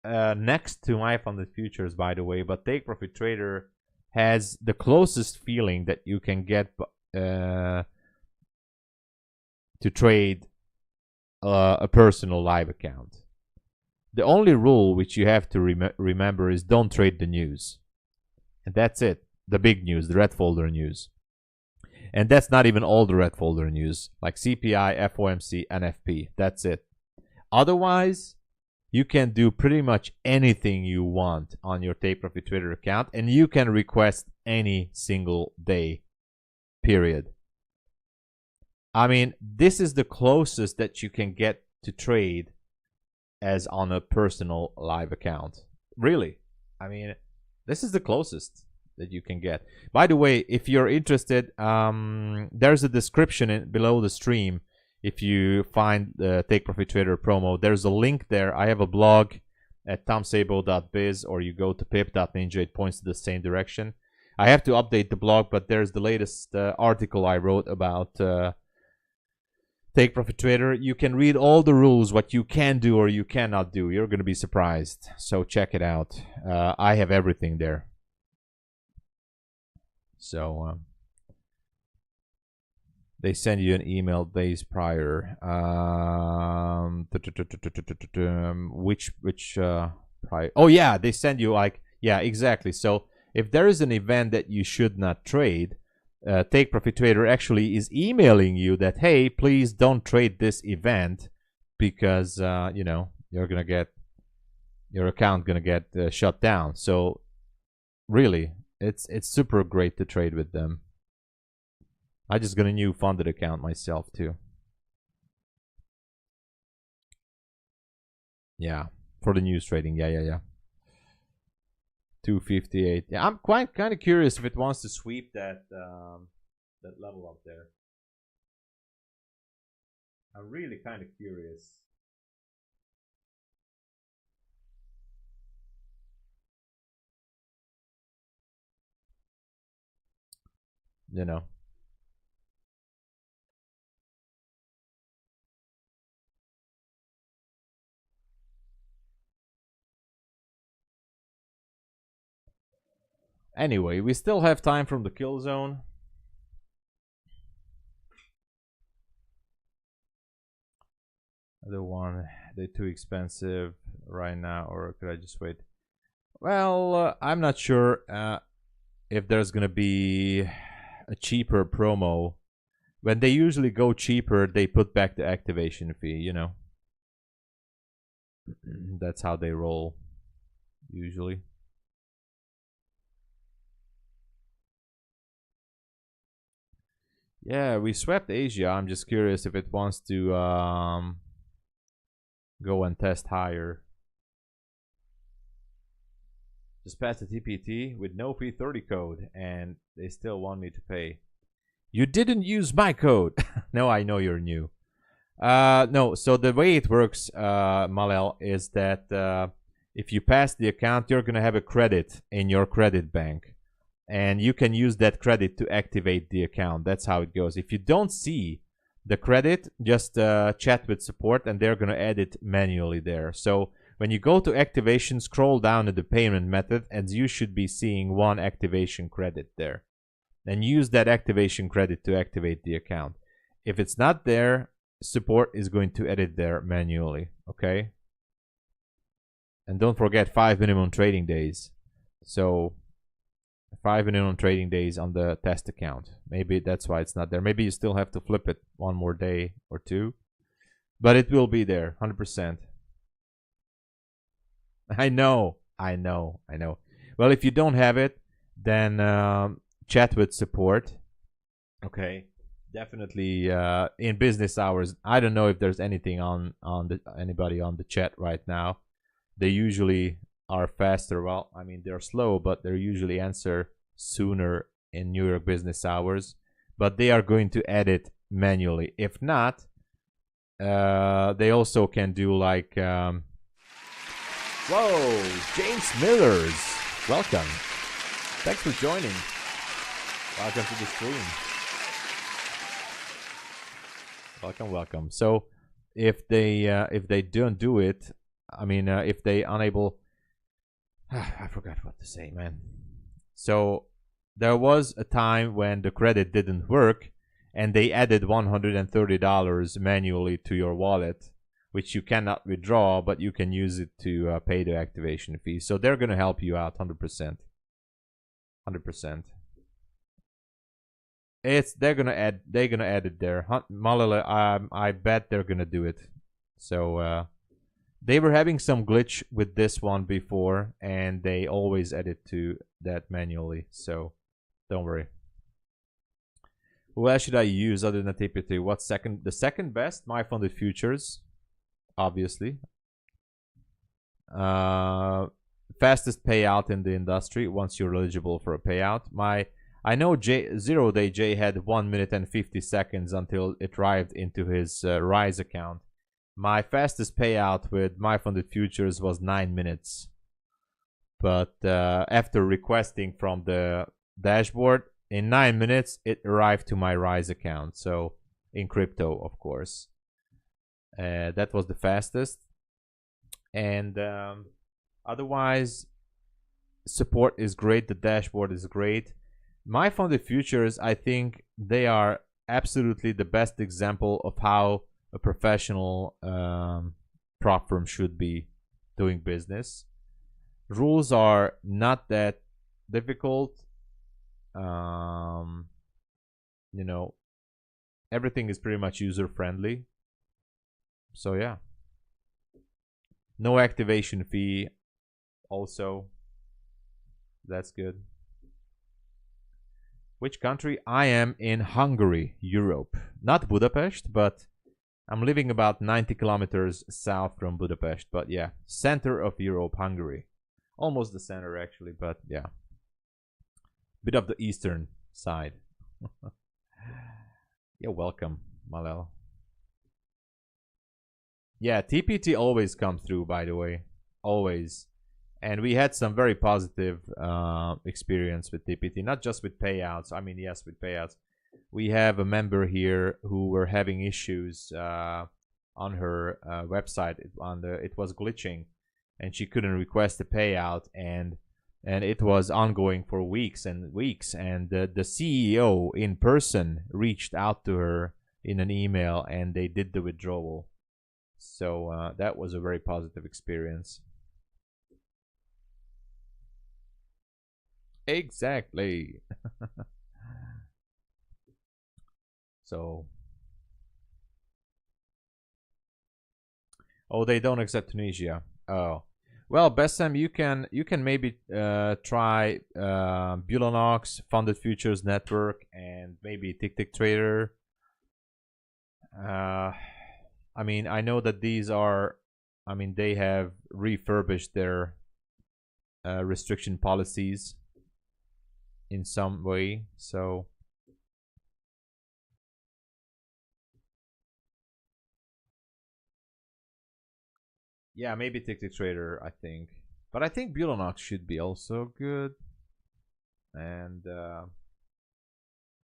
next to MyFundedFutures, by the way, but Take Profit Trader has the closest feeling that you can get to trade a personal live account. The only rule which you have to remember is don't trade the news. And that's it. The big news, the red folder news. And that's not even all the red folder news, like CPI, FOMC, NFP. That's it. Otherwise, you can do pretty much anything you want on your Take Profit Trader account, and you can request any single day, period. I mean, this is the closest that you can get to trade as on a personal live account. Really. I mean, this is the closest that you can get. By the way, if you're interested, there's a description below the stream. If you find the Take Profit Trader promo, there's a link there. I have a blog at tomsabo.biz, or you go to pip.ninja. It points to the same direction. I have to update the blog, but there's the latest article I wrote about Take Profit Trader. You can read all the rules, what you can do or you cannot do. You're going to be surprised. So check it out. I have everything there. So they send you an email days prior. Which prior? Oh yeah, they send you like, yeah, exactly. So if there is an event that you should not trade, Take Profit Trader actually is emailing you that, hey, please don't trade this event because you know, you're gonna get your account gonna get shut down. So really, it's super great to trade with them. I just got a new funded account myself too. Yeah, for the news trading. Yeah. 258. Yeah, I'm quite kind of curious if it wants to sweep that that level up there. I'm really kind of curious. You know. Anyway, we still have time from the kill zone. The one, they're too expensive right now, or could I just wait? Well, I'm not sure if there's gonna be a cheaper promo. When they usually go cheaper, they put back the activation fee, you know. That's how they roll usually. Yeah, we swept Asia. I'm just curious if it wants to go and test higher. Just passed the TPT with no P30 code, and they still want me to pay. You didn't use my code. No, I know you're new. No, so the way it works, Malel, is that if you pass the account, you're going to have a credit in your credit bank. And you can use that credit to activate the account. That's how it goes. If you don't see the credit, just chat with support, and they're going to add it manually there. So when you go to activation, scroll down to the payment method, and you should be seeing one activation credit there. And use that activation credit to activate the account. If it's not there, support is going to edit there manually. Okay? And don't forget 5 minimum trading days. So 5 minimum trading days on the test account. Maybe that's why it's not there. Maybe you still have to flip it one more day or two. But it will be there, 100%. I know. Well, if you don't have it, then chat with support. Okay. Definitely in business hours. I don't know if there's anything on anybody on the chat right now. They usually are faster. Well, I mean, they're slow, but they usually answer sooner in New York business hours. But they are going to edit manually. If not, they also can do like whoa, James Millers, welcome. Thanks for joining. Welcome to the stream. Welcome. So if they don't do it, I mean, if they unable, I forgot what to say, man. So there was a time when the credit didn't work, and they added $130 manually to your wallet, which you cannot withdraw, but you can use it to pay the activation fee. So they're gonna help you out 100%. 100%. They're gonna add it there. Malala, I bet they're gonna do it. So they were having some glitch with this one before, and they always edit to that manually. So don't worry. Who else should I use other than TPT? What's second? The second best, MyFundedFutures, obviously. Fastest payout in the industry once you're eligible for a payout. I know 0 Day J had 1 minute and 50 seconds until it arrived into his Rise account. My fastest payout with MyFundedFutures was 9 minutes. But after requesting from the dashboard, in 9 minutes, it arrived to my Rise account. So in crypto, of course. That was the fastest. And otherwise, support is great. The dashboard is great. MyFundedFutures, I think they are absolutely the best example of how a professional prop firm should be doing business. Rules are not that difficult. You know, everything is pretty much user friendly. So yeah, no activation fee. Also, that's good. Which country? I am in Hungary, Europe. Not Budapest, but I'm living about 90 kilometers south from Budapest. But yeah, center of Europe, Hungary. Almost the center, actually, but yeah. Bit of the eastern side. You're welcome, Malel. Yeah, TPT always comes through, by the way. Always. And we had some very positive experience with TPT, not just with payouts. I mean, yes, with payouts. We have a member here who were having issues on her website. It was glitching, and she couldn't request a payout, and it was ongoing for weeks and weeks. And the CEO in person reached out to her in an email, and they did the withdrawal. So that was a very positive experience. Exactly. So Oh, they don't accept Tunisia. Oh, well, Bessem, you can maybe try Bulenox, Funded Futures Network, and maybe TickTickTrader. Uh, I mean, I know that these are, I mean, they have refurbished their restriction policies in some way. So yeah, maybe TickTickTrader, I think. But I think Bulenox should be also good. And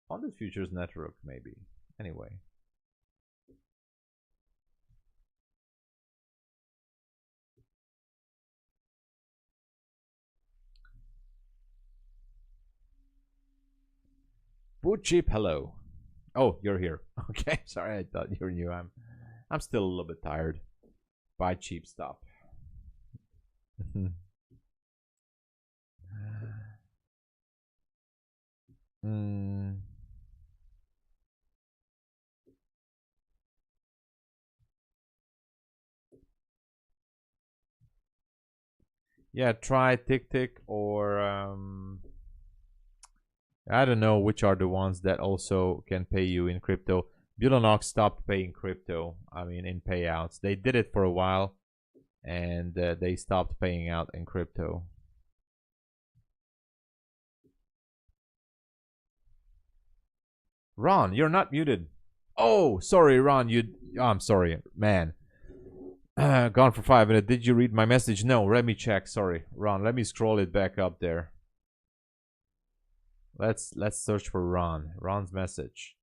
Funded Futures Network, maybe. Anyway. Boot cheap, hello. Oh, you're here. Okay, sorry, I thought you knew. I'm still a little bit tired. Buy cheap stuff. mm, yeah, try Tick or I don't know which are the ones that also can pay you in crypto. Bulenox stopped paying crypto. I mean, in payouts. They did it for a while, and they stopped paying out in crypto. Ron, you're not muted. Oh, sorry, Ron. I'm sorry, man. Gone for 5 minutes. Did you read my message? No. Let me check. Sorry, Ron. Let me scroll it back up there. Let's search for Ron. Ron's message.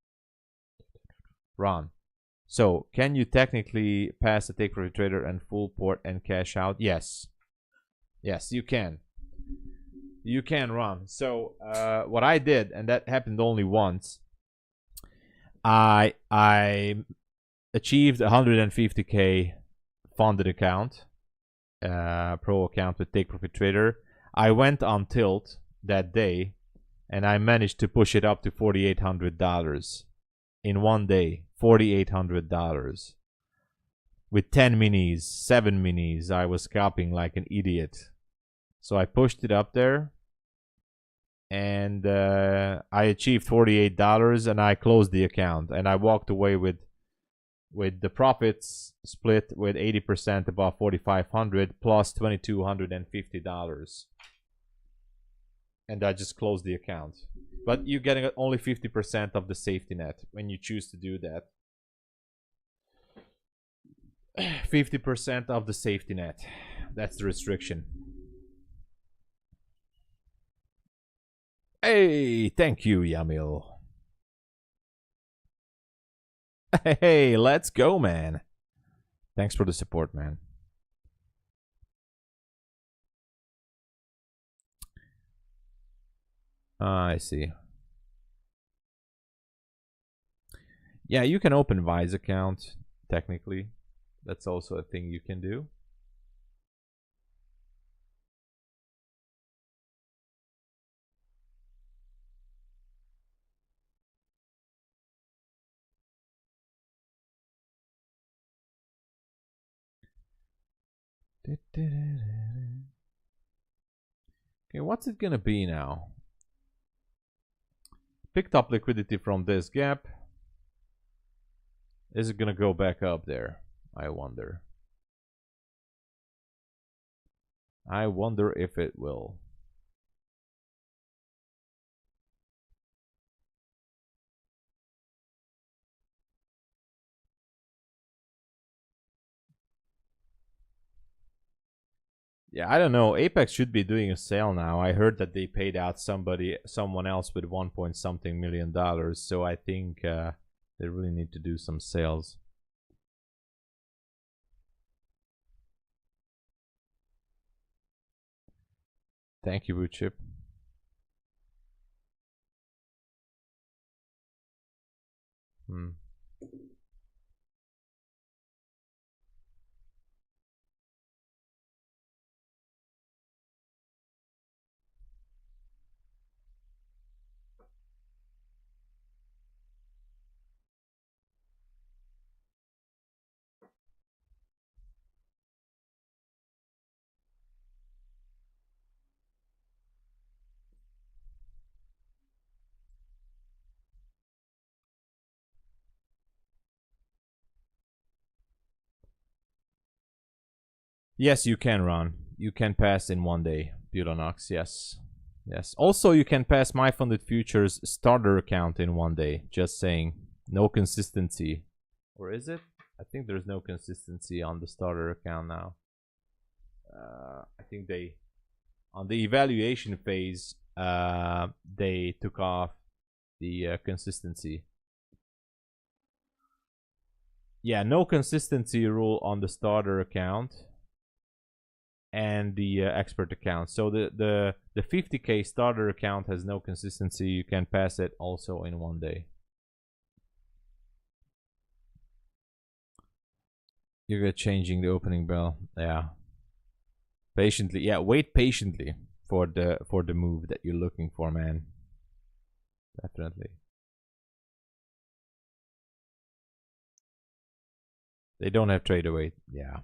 Ron. So, can you technically pass a take profit trader and full port and cash out? Yes. Yes, you can. You can, Ron. So, what I did, and that happened only once, I achieved 150k funded account, pro account with take profit trader. I went on tilt that day, and I managed to push it up to $4,800 in one day. $4,800 with 10 minis, 7 minis. I was scalping like an idiot. So I pushed it up there, and I achieved $48, and I closed the account, and I walked away with the profits split with 80% above 4,500 plus $2,250, and I just closed the account. But you're getting only 50% of the safety net when you choose to do that. 50% of the safety net. That's the restriction. Hey, thank you, Yamil. Hey, let's go, man. Thanks for the support, man. I see. Yeah, you can open Vise account, technically. That's also a thing you can do. Okay, what's it gonna be now? Picked up liquidity from this gap. Is it gonna go back up there? I wonder. I wonder if it will. Yeah, I don't know. Apex should be doing a sale now. I heard that they paid out someone else with 1 point something million dollars. So I think they really need to do some sales. Thank you, Woodchip. Hmm. Yes, you can run. You can pass in 1 day. Bulenox, yes. Yes. Also, you can pass MyFundedFutures starter account in 1 day. Just saying. No consistency. Or is it? I think there's no consistency on the starter account now. I think they, on the evaluation phase, they took off the consistency. Yeah, no consistency rule on the starter account and the expert account. So the 50K starter account has no consistency. You can pass it also in 1 day. You're changing the opening bell. Yeah. Patiently. Yeah, wait patiently for the move that you're looking for, man. Definitely. They don't have trader weight. Yeah.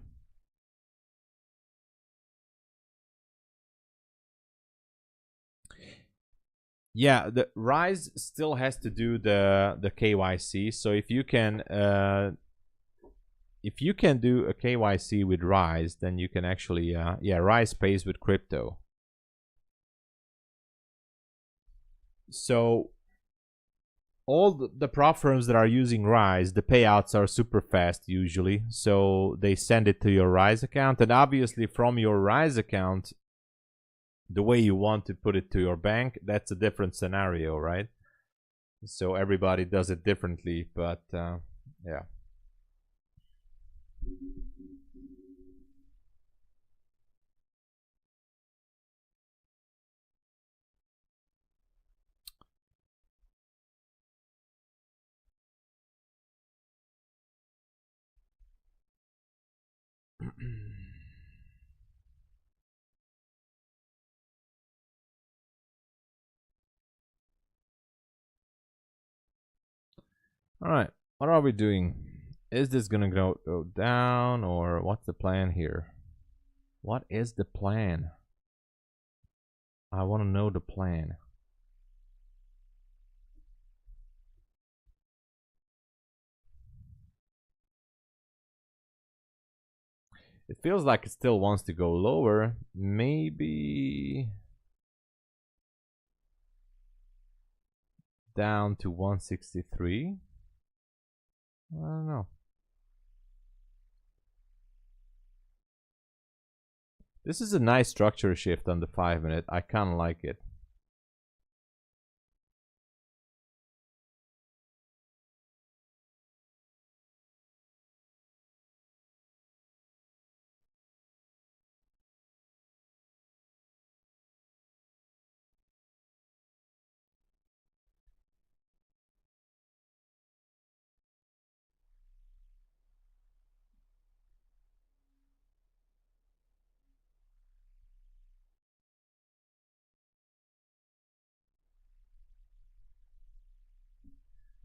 Yeah, the Rise still has to do the KYC. So if you can do a KYC with Rise, then you can actually yeah, Rise pays with crypto. So all the prop firms that are using Rise, the payouts are super fast usually. So they send it to your Rise account, and obviously from your Rise account, the way you want to put it to your bank, that's a different scenario, right? So everybody does it differently, but yeah. All right, what are we doing? Is this gonna go down, or what's the plan here? What is the plan? I want to know the plan. It feels like it still wants to go lower. Maybe down to 163. I don't know. This is a nice structure shift on the 5-minute. I kind of like it.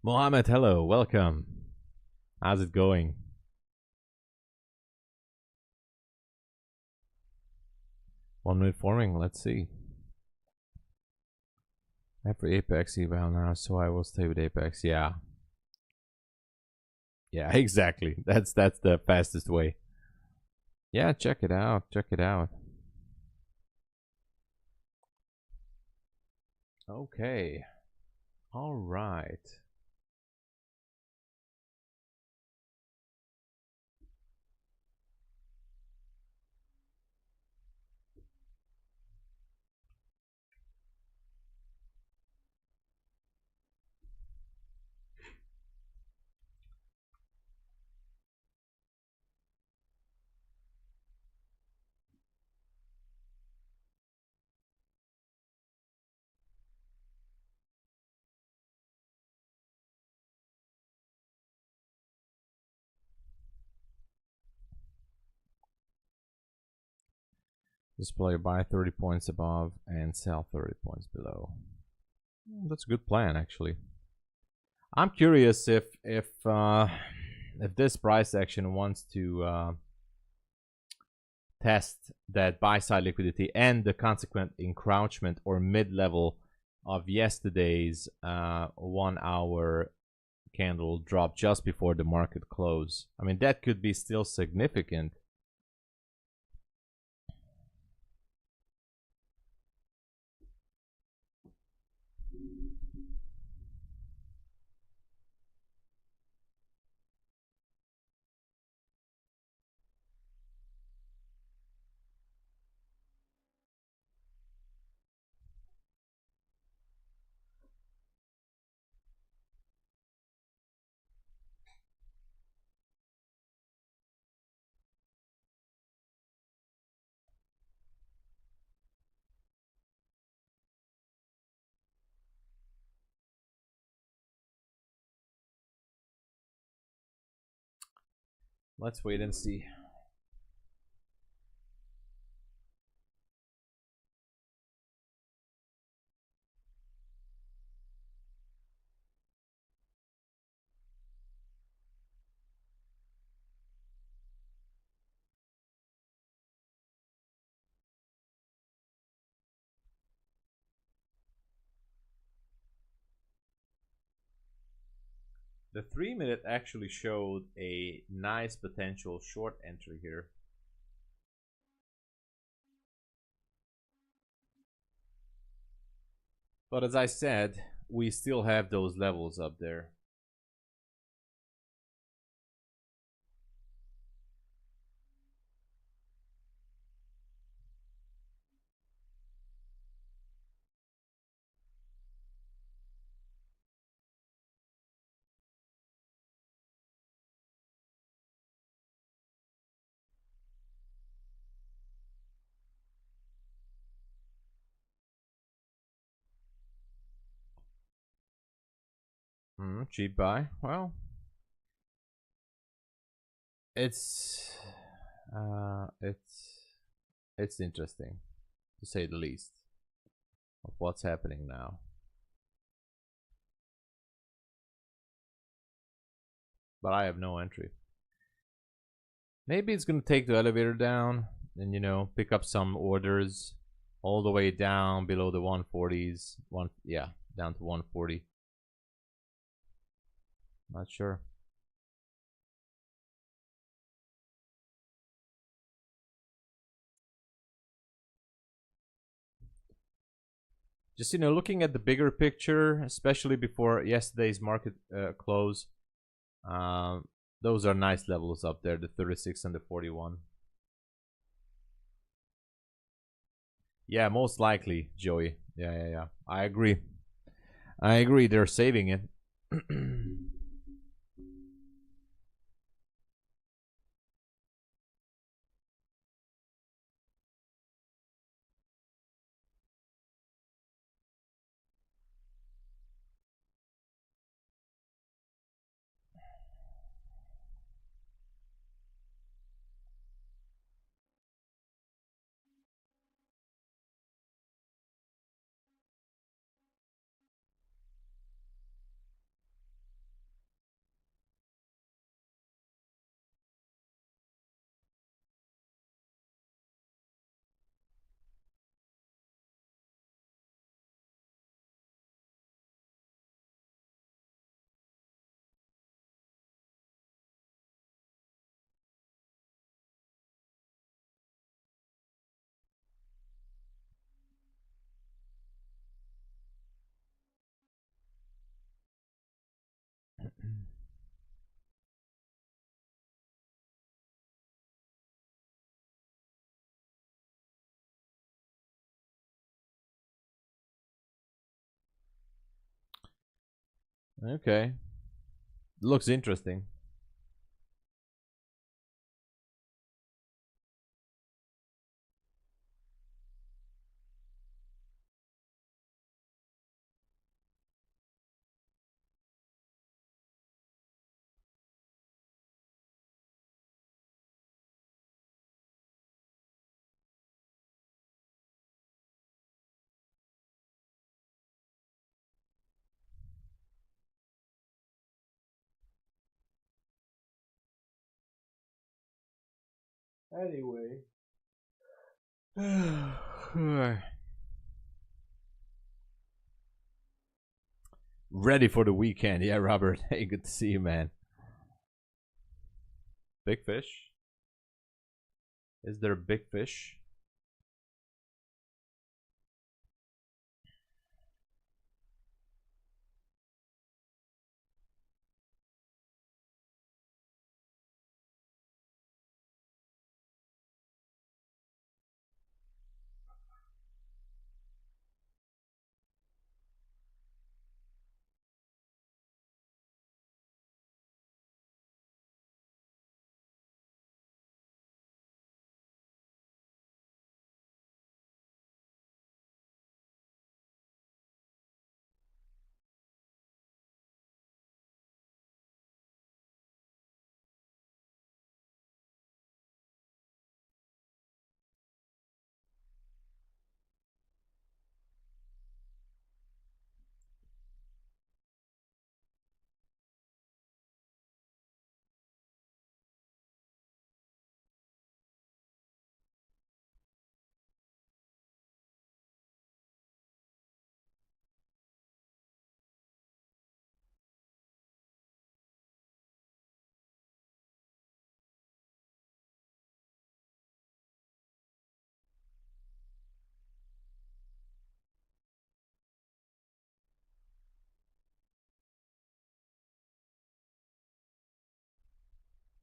Mohammed, hello, welcome. How's it going? One minute forming, let's see. After Apex eval now, so I will stay with Apex. Yeah. Yeah, exactly. That's the fastest way. Yeah, check it out. Check it out. Okay. All right. Display buy 30 points above and sell 30 points below. That's a good plan, actually. I'm curious if this price action wants to test that buy side liquidity and the consequent encroachment or mid level of yesterday's 1 hour candle drop just before the market close. I mean, that could be still significant. Let's wait and see. The 3-minute actually showed a nice potential short entry here. But as I said, we still have those levels up there. Cheap buy. Well, it's uh, it's it's interesting to say the least of what's happening now. But I have no entry. Maybe it's gonna take the elevator down and pick up some orders all the way down below the 140s. Down to 140. Not sure. Just looking at the bigger picture, especially before yesterday's market close, those are nice levels up there, the 36 and the 41. Yeah, most likely, Joey. Yeah. I agree. They're saving it. Okay. Looks interesting. Anyway. Ready for the weekend. Yeah, Robert. Hey, good to see you, man. Big fish? Is there a big fish?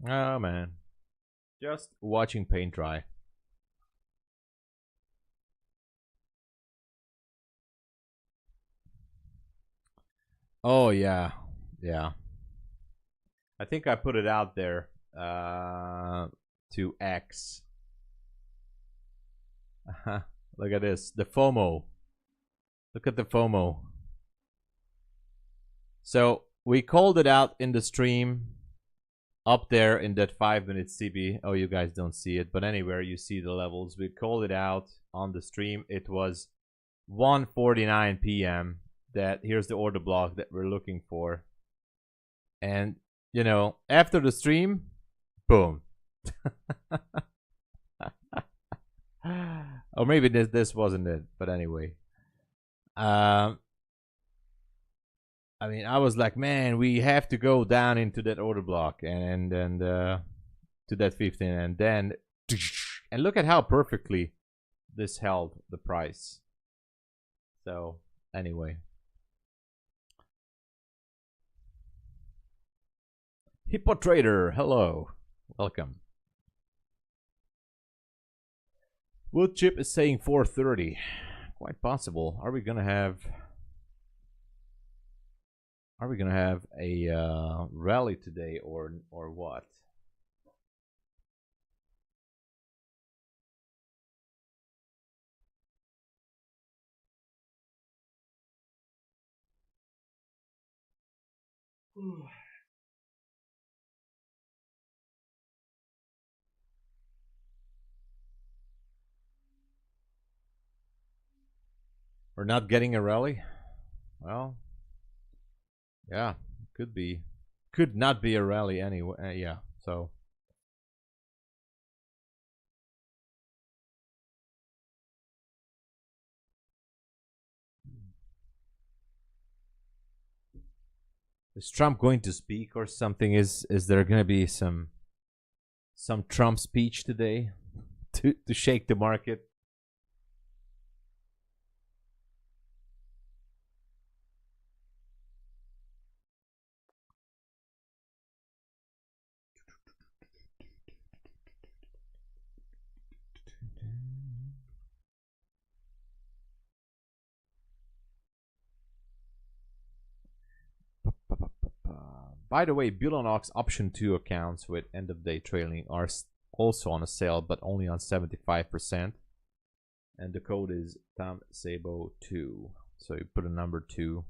Oh man, just watching paint dry. Oh yeah, yeah. I think I put it out there to X. Look at this, the FOMO. Look at the FOMO. So we called it out in the stream up there in that 5-minute CB. Oh, you guys don't see it, but anywhere you see the levels. We called it out on the stream. It was 1:49 p.m. that here's the order block that we're looking for. And, you know, after the stream, boom. Or maybe this wasn't it, but anyway. I mean, I was like, man, we have to go down into that order block and to that 15, and then and look at how perfectly this held the price. So anyway, Hippo Trader, hello, welcome. Wood chip is saying 430. Quite possible. Are we gonna have a rally today or what? We're not getting a rally? Well, yeah, could be. Could not be a rally anyway. Yeah, so. Is Trump going to speak or something? Is there going to be some Trump speech today to shake the market? By the way, Bulenox option 2 accounts with end of day trailing are also on a sale, but only on 75%. And the code is TomSabo2. So you put a number 2,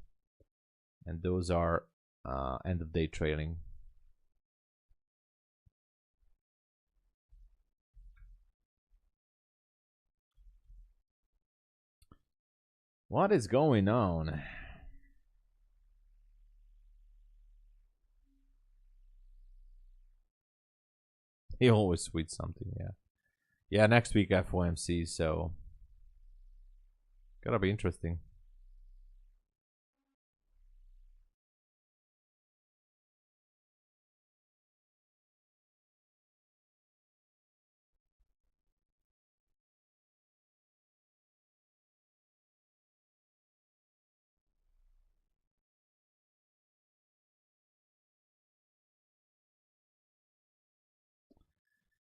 and those are end of day trailing. What is going on? He always tweets something, yeah. Yeah, next week FOMC, so gotta be interesting.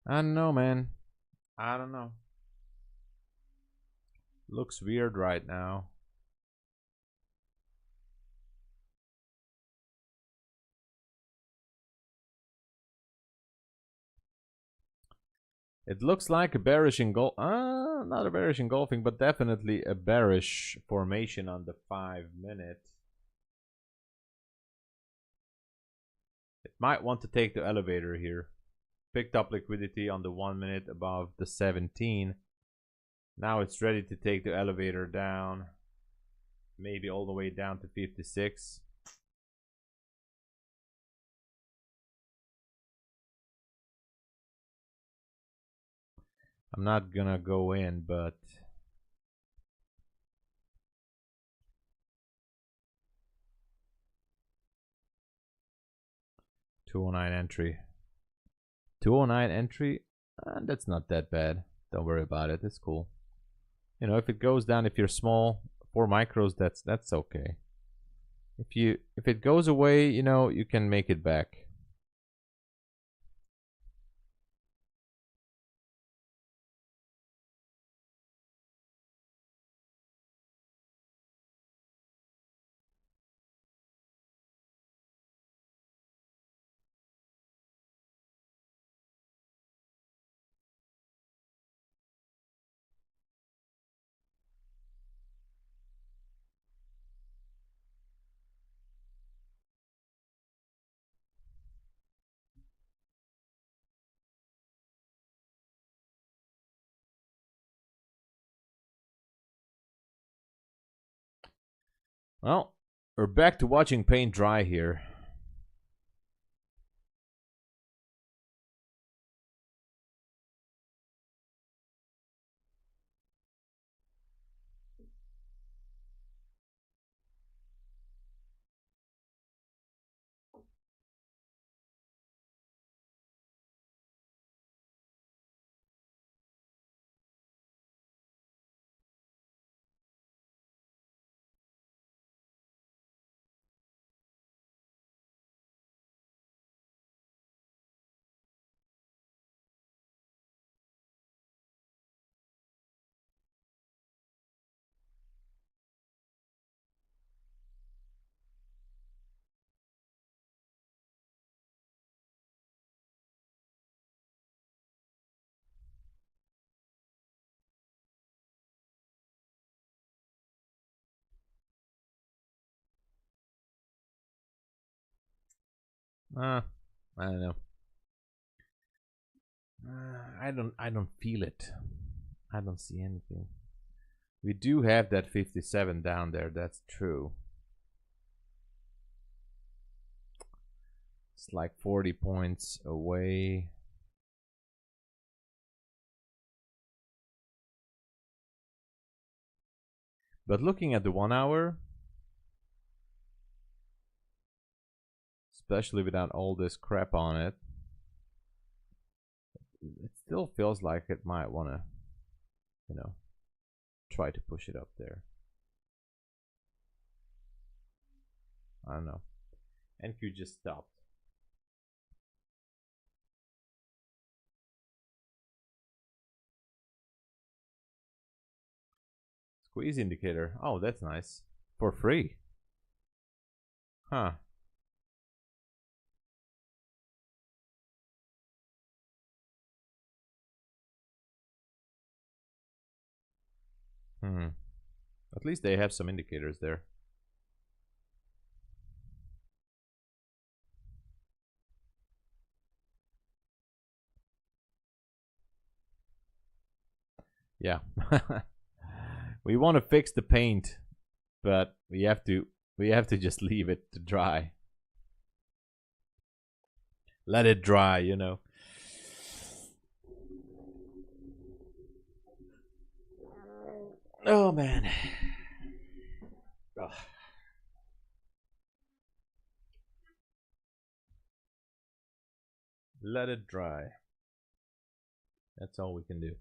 I don't know, man. I don't know. Looks weird right now. It looks like a bearish engulf. Not a bearish engulfing, but definitely a bearish formation on the 5-minute. It might want to take the elevator here. Picked up liquidity on the 1-minute above the 17. Now it's ready to take the elevator down. Maybe all the way down to 56. I'm not gonna go in, but $209 entry. 209 entry, that's not that bad. Don't worry about it. It's cool. You know, if it goes down, if you're small, 4 micros, that's okay. If it goes away, you know, you can make it back. Well, we're back to watching paint dry here. I don't know. I don't feel it. I don't see anything. We do have that 57 down there, that's true. It's like 40 points away. But looking at the 1 hour, especially without all this crap on it, it still feels like it might want to, you know, try to push it up there. I don't know. NQ just stopped. Squeeze indicator. Oh, that's nice. For free. Huh. At least they have some indicators there. Yeah. We want to fix the paint, but we have to just leave it to dry. Let it dry, you know. Oh man. Ugh. Let it dry. That's all we can do.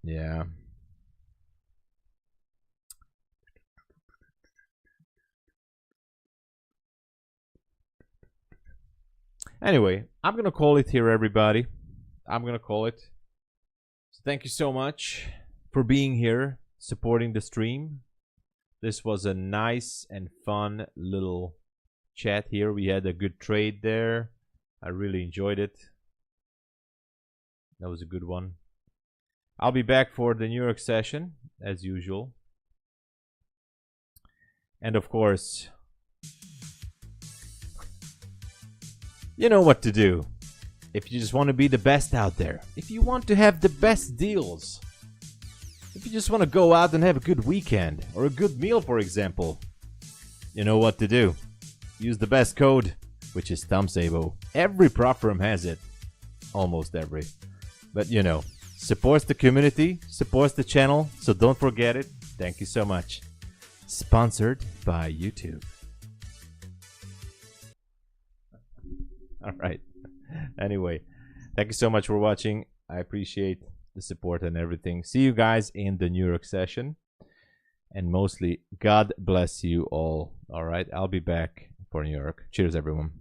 Yeah. Anyway, I'm gonna call it here, everybody. I'm gonna call it. So thank you so much for being here, supporting the stream. This was a nice and fun little chat here. We had a good trade there. I really enjoyed it. That was a good one. I'll be back for the New York session as usual. And of course, you know what to do. If you just want to be the best out there, if you want to have the best deals, if you just want to go out and have a good weekend or a good meal, for example, you know what to do. Use the best code, which is ThumbsAbo. Every prop firm has it. Almost every. But you know, supports the community, supports the channel, so don't forget it. Thank you so much. Sponsored by YouTube. All right. Anyway, thank you so much for watching. I appreciate the support and everything. See you guys in the New York session. And mostly, God bless you all. All right. I'll be back for New York. Cheers, everyone.